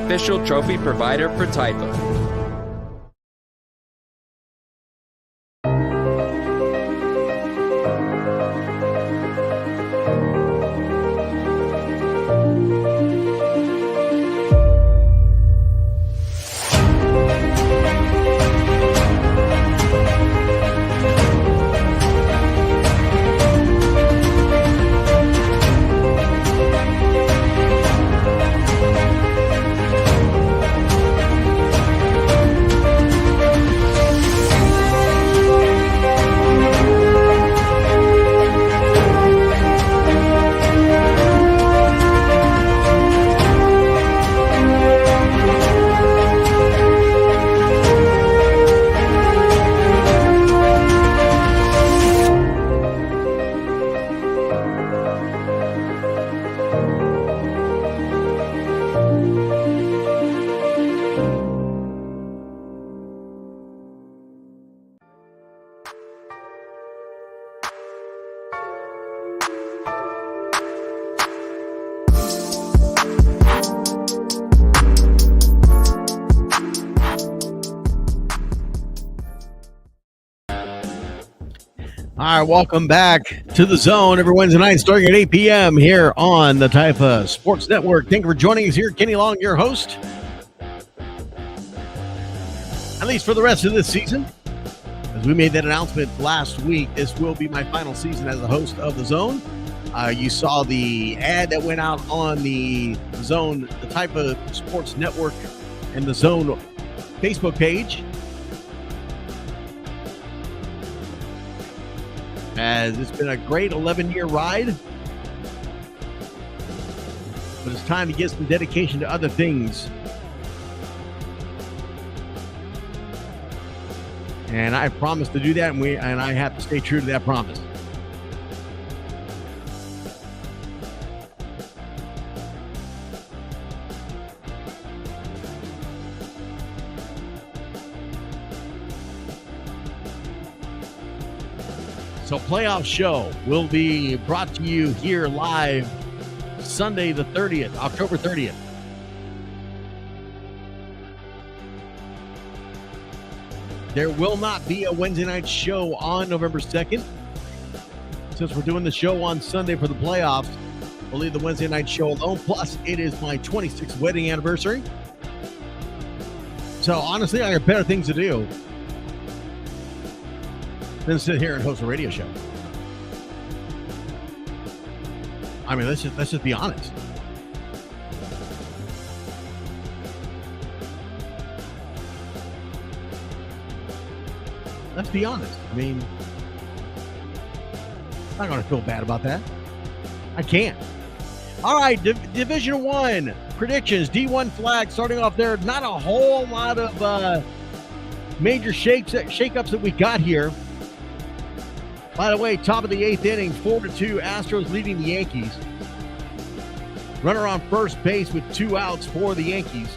official trophy provider for Typa. All right, welcome back to The Zone every Wednesday night starting at 8 p.m. here on the Typa Sports Network. Thank you for joining us here. Kenny Long, your host. At least for the rest of this season. As we made that announcement last week, this will be my final season as the host of The Zone. You saw the ad that went out on the Zone, the Typa Sports Network, and The Zone Facebook page. As it's been a great 11-year ride. But it's time to get some dedication to other things. And I promised to do that, and I have to stay true to that promise. So Playoff Show will be brought to you here live Sunday the 30th, October 30th. There will not be a Wednesday night show on November 2nd. Since we're doing the show on Sunday for the playoffs, we'll leave the Wednesday night show alone. Plus, it is my 26th wedding anniversary. So honestly, I got better things to do than sit here and host a radio show. I mean, let's just be honest. Let's be honest. I mean, I'm not going to feel bad about that. I can't. All right, Division I predictions. D1 flag starting off there. Not a whole lot of major shakeups that we got here. By the way, top of the 8th inning, 4-2, Astros leading the Yankees. Runner on first base with 2 outs for the Yankees.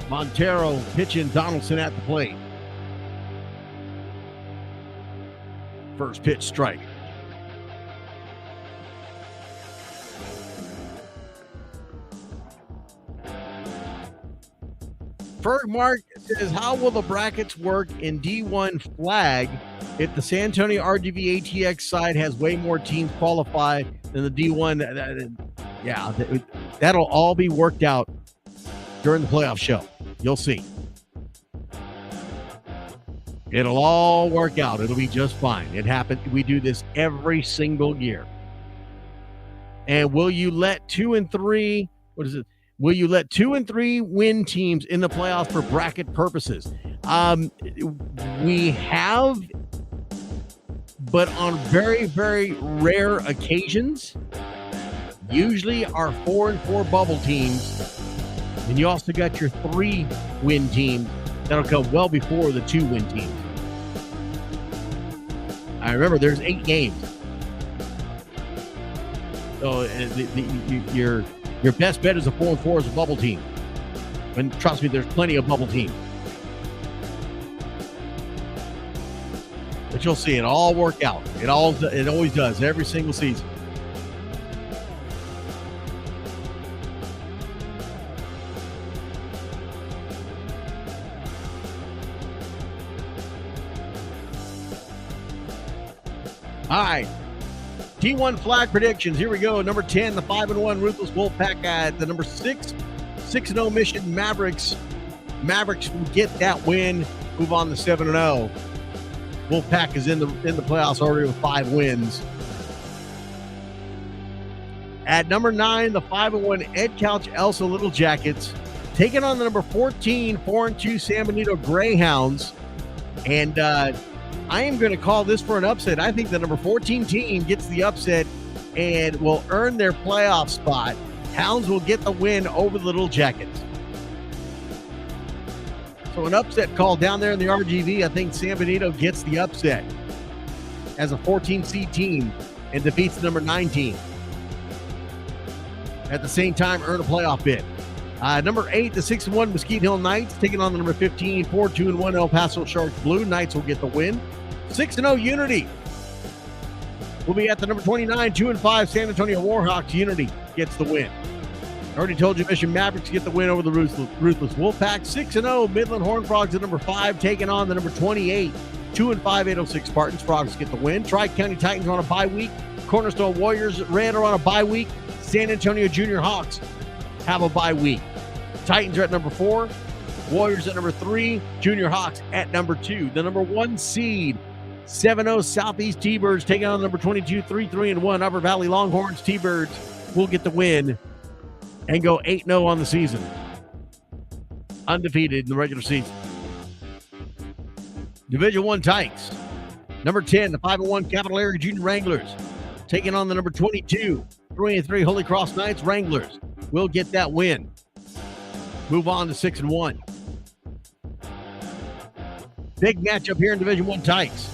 Montero pitching, Donaldson at the plate. First pitch strike. Fergmark says, how will the brackets work in D1 flag if the San Antonio RGV ATX side has way more teams qualify than the D1? Yeah, that'll all be worked out during the playoff show. You'll see. It'll all work out. It'll be just fine. It happened. We do this every single year. And will you let 2 and 3, what is it? Will you let 2 and 3 win teams in the playoffs for bracket purposes? We have, but on very, very rare occasions. Usually our 4 and 4 bubble teams, and you also got your 3 win teams that'll come well before the 2 win teams. I remember there's 8 games. So your best bet is a 4 and 4 as a bubble team. And trust me, there's plenty of bubble teams. But you'll see it all work out. It always does every single season. All right. T1 flag predictions. Here we go. Number 10, the 5-1 Ruthless Wolfpack at the number 6-0 Mission Mavericks. Mavericks will get that win, move on to 7-0. Wolfpack is in the playoffs already with 5 wins. At number 9, the 5-1 Ed Couch Elsa Little Jackets, taking on the number 14 4-2 San Benito Greyhounds. And I am going to call this for an upset. I think the number 14 team gets the upset and will earn their playoff spot. Hounds will get the win over the Little Jackets. So an upset call down there in the RGV. I think San Benito gets the upset as a 14 seed team and defeats the number 9 team. At the same time, earn a playoff bid. Number 8, the 6-1 Mesquite Hill Knights, taking on the number 15, 4-2-1 El Paso Sharks Blue. Knights will get the win. 6-0 Unity will be at the number 29, 2-5 San Antonio Warhawks. Unity gets the win. I already told you Mission Mavericks get the win over the Ruthless Wolfpack. 6-0 Midland Horn Frogs at number 5, taking on the number 28, 2-5 806 Spartans. Frogs get the win. Tri-County Titans on a bye week. Cornerstone Warriors Red are on a bye week. San Antonio Junior Hawks have a bye week. Titans are at number 4, Warriors at number 3, Junior Hawks at number 2. The number 1 seed, 7-0 Southeast T-Birds, taking on number 22, 3-3-1 Upper Valley Longhorns. T-Birds will get the win and go 8-0 on the season. Undefeated in the regular season. Division 1 Tykes, number 10, the 5-1 Capital Area Junior Wranglers, taking on the number 22, 3-3 Holy Cross Knights. Wranglers will get that win. Move on to 6-1. Big matchup here in Division 1 Tykes.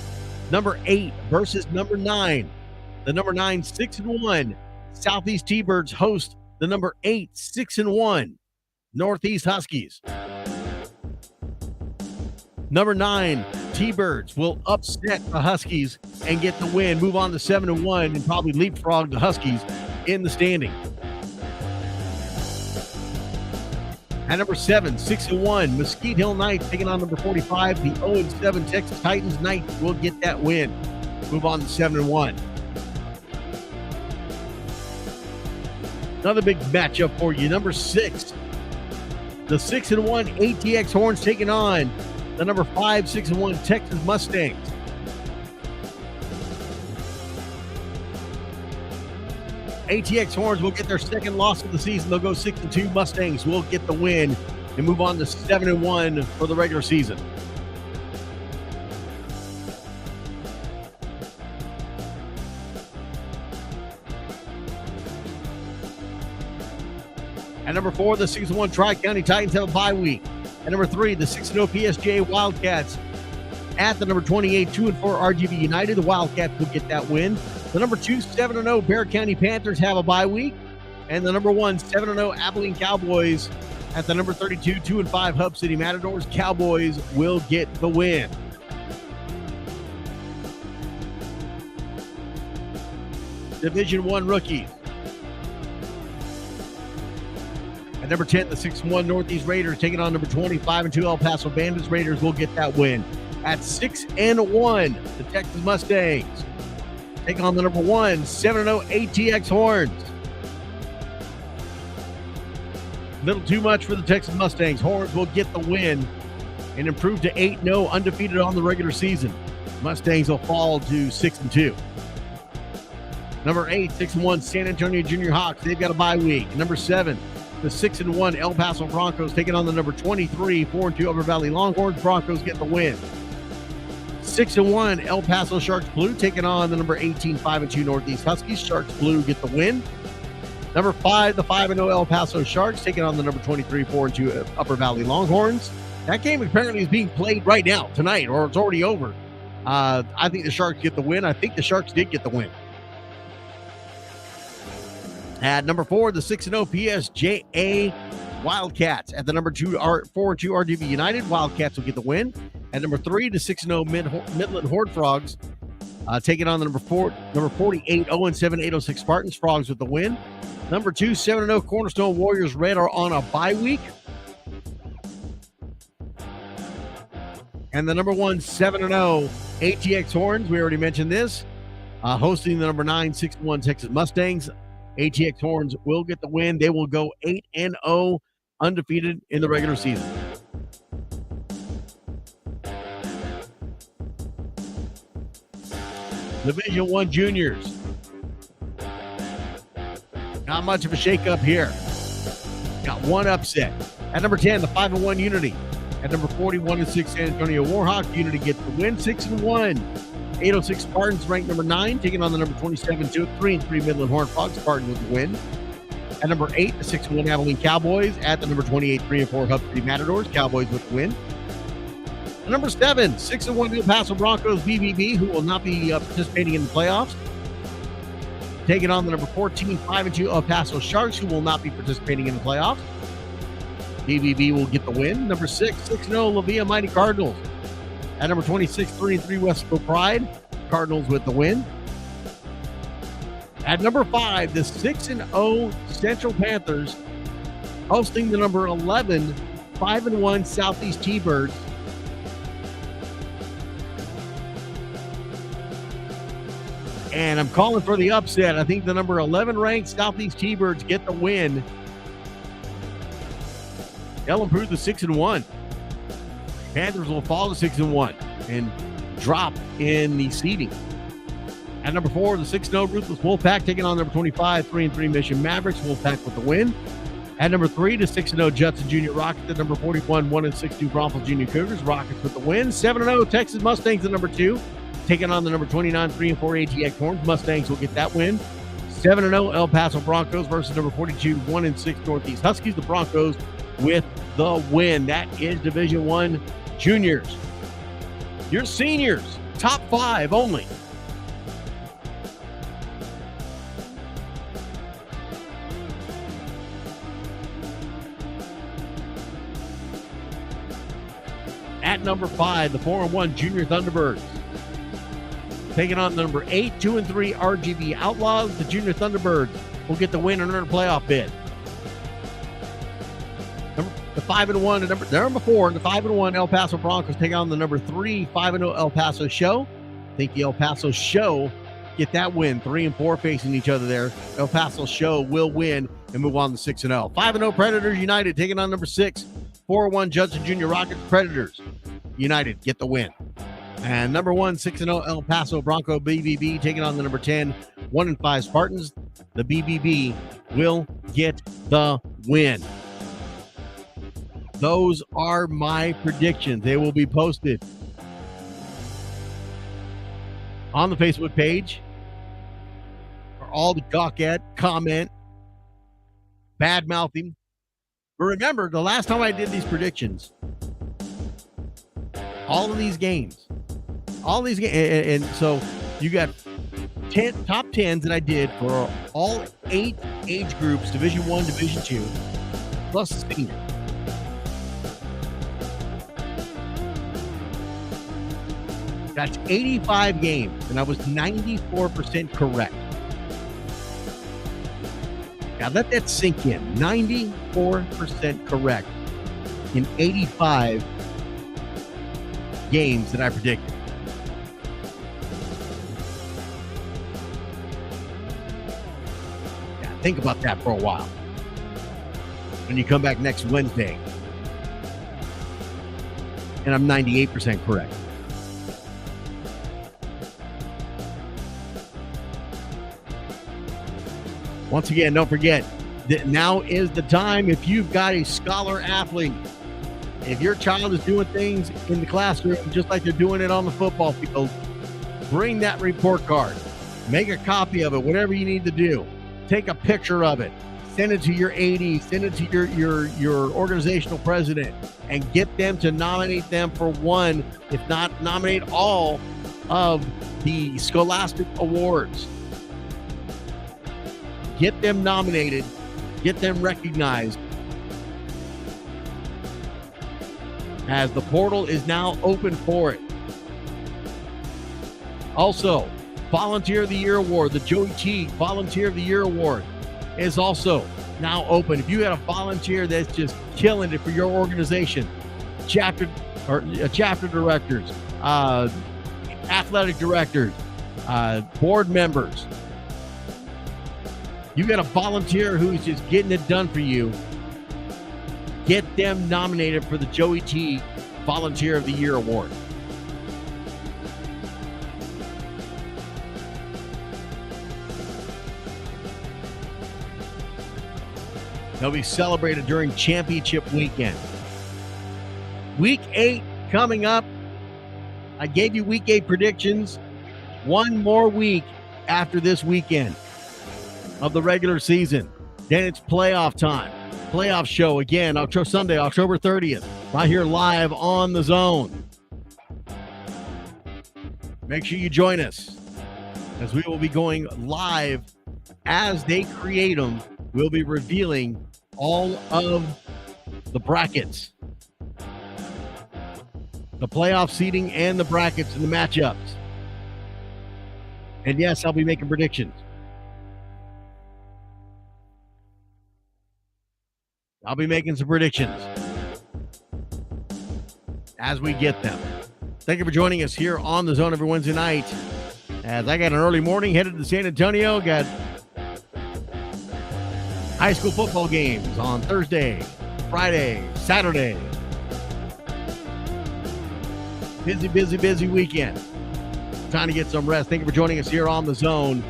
Number 8 versus number 9. The number 9, 6-1 Southeast T-Birds host the number 8, 6-1 Northeast Huskies. Number 9, T-Birds will upset the Huskies and get the win. Move on to 7-1 and probably leapfrog the Huskies in the standing. At number 7, 6-1 Mesquite Hill Knights, taking on number 45, the 0-7 Texas Titans. Knights will get that win. Move on to 7-1. Another big matchup for you. Number 6, the 6-1 ATX Horns, taking on the number 5, 6-1 Texas Mustangs. ATX Horns will get their second loss of the season. They'll go 6-2. Mustangs will get the win and move on to 7-1 for the regular season. At number 4, the 6-1 Tri-County Titans have a bye week. At number 3, the 6-0 PSJ Wildcats at the number 28, 2-4 RGV United. The Wildcats will get that win. The number 2, 7-0 Bear County Panthers have a bye week. And the number 1, 7-0 Abilene Cowboys at the number 32, 2-5 Hub City Matadors. Cowboys will get the win. Division 1 rookies. At number 10, the 6-1 Northeast Raiders, taking on number 25-2 El Paso Bandits. Raiders will get that win. At 6-1, the Texas Mustangs take on the number 1, 7-0 ATX Horns. A little too much for the Texas Mustangs. Horns will get the win and improve to 8-0, undefeated on the regular season. Mustangs will fall to 6-2. Number 8, 6-1 San Antonio Junior Hawks. They've got a bye week. Number 7, the 6-1 El Paso Broncos, taking on the number 23, 4-2 Upper Valley Longhorns. Broncos get the win. 6-1 El Paso Sharks Blue, taking on the number 18, 5-2 Northeast Huskies. Sharks Blue get the win. Number 5, the 5-0 El Paso Sharks, taking on the number 23, 4-2 Upper Valley Longhorns. That game apparently is being played right now, tonight, or it's already over. I think the Sharks get the win. I think the Sharks did get the win. At number 4, the 6-0 PSJA Wildcats. At the number 2, 4-2 RGV United. Wildcats will get the win. At number 3, the 6-0 Midland Horn Frogs, taking on the number 48, 0-7 806 Spartans. Frogs with the win. Number 2, 7-0 Cornerstone Warriors Red are on a bye week. And the number 1, 7-0 ATX Horns, we already mentioned this, hosting the number 9, 6-1 Texas Mustangs. ATX Horns will get the win. They will go 8-0, undefeated in the regular season. Division 1 juniors. Not much of a shakeup here. Got one upset. At number 10, the 5-1 Unity. At number 41-6, San Antonio Warhawks. Unity gets the win, 6-1. 806 Spartans ranked number 9, taking on the number 27, 3-3 Midland Horned Frogs. Spartans with the win. At number 8, the 6-1 Abilene Cowboys. At the number 28, 3-4 Hub City Matadors. Cowboys with the win. At number 7, 6-1 El Paso Broncos BBB, who will not be participating in the playoffs. Taking on the number 14, 5-2 El Paso Sharks, who will not be participating in the playoffs. BBB will get the win. Number 6, 6-0 La Villa Mighty Cardinals. At number 26, 3-3 Westville Pride. Cardinals with the win. At number 5, the 6-0 Central Panthers hosting the number 11, 5-1 Southeast T-Birds. And I'm calling for the upset. I think the number 11 ranked Southeast T-Birds get the win. They'll improve to 6-1. Panthers will fall to 6-1 and drop in the seeding. At number 4, the 6-0 Ruthless Wolfpack taking on number 25, 3-3 Mission Mavericks. Wolfpack with the win. At number 3, the 6-0 Judson Junior Rockets. At number 41, 1-6 New Braunfels Junior Cougars. Rockets with the win. 7-0 Texas Mustangs at number 2, taking on the number 29, 3-4 ATX Horns. Mustangs will get that win. 7-0 El Paso Broncos versus number 42, 1-6 Northeast Huskies. The Broncos with the win. That is Division 1 juniors. Your seniors, top 5 only. At number 5, the 4-1 Junior Thunderbirds. Taking on the number 8, 2-3 RGV Outlaws. The Junior Thunderbirds will get the win and earn a playoff bid. The 5-1, number 4, the 5-1 El Paso Broncos take on the number 3, 5-0 El Paso Show. I think the El Paso Show get that win. 3-4 facing each other there. El Paso Show will win and move on to 6-0. 5-0 Predators United taking on number 6, 4-1 Judson Junior Rockets. Predators United get the win. And number 1, 6-0 El Paso Bronco BBB taking on the number 10, 1-5 Spartans. The BBB will get the win. Those are my predictions. They will be posted on the Facebook page for all to gawk at, comment, bad mouthing. But remember, the last time I did these predictions, all of these games, and so you got 10 top 10s that I did for all 8 age groups, Division 1, Division 2, plus the senior. That's 85 games, and I was 94% correct. Now let that sink in. 94% correct in 85 games that I predicted. Yeah, think about that for a while. When you come back next Wednesday, and I'm 98% correct. Once again, don't forget that now is the time. If you've got a scholar athlete, if your child is doing things in the classroom just like they're doing it on the football field, bring that report card. Make a copy of it, whatever you need to do. Take a picture of it. Send it to your AD. Send it to your organizational president, and get them to nominate them for one, if not nominate all, of the Scholastic Awards. Get them nominated, get them recognized, as the portal is now open for it. Also, Volunteer of the Year Award, the Joey Teague Volunteer of the Year Award is also now open. If you had a volunteer that's just killing it for your organization, chapter directors, athletic directors, board members. You got a volunteer who's just getting it done for you. Get them nominated for the Joey T Volunteer of the Year Award. They'll be celebrated during championship weekend. Week 8 coming up. I gave you week 8 predictions. One more week after this weekend of the regular season. Then it's playoff time. Playoff show again, Sunday, October 30th, right here live on The Zone. Make sure you join us as we will be going live as they create them. We'll be revealing all of the brackets, the playoff seeding and the brackets and the matchups. And yes, I'll be making predictions. I'll be making some predictions as we get them. Thank you for joining us here on The Zone every Wednesday night. As I got an early morning headed to San Antonio, got high school football games on Thursday, Friday, Saturday. Busy weekend. Time to get some rest. Thank you for joining us here on The Zone,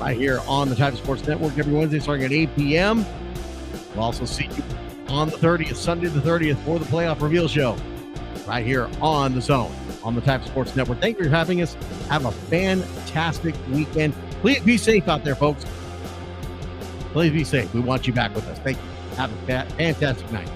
right here on the Titan Sports Network every Wednesday starting at 8 p.m. We'll also see you on the 30th, Sunday the 30th, for the Playoff Reveal Show, right here on The Zone, on the Titan Sports Network. Thank you for having us. Have a fantastic weekend. Please be safe out there, folks. Please be safe. We want you back with us. Thank you. Have a fantastic night.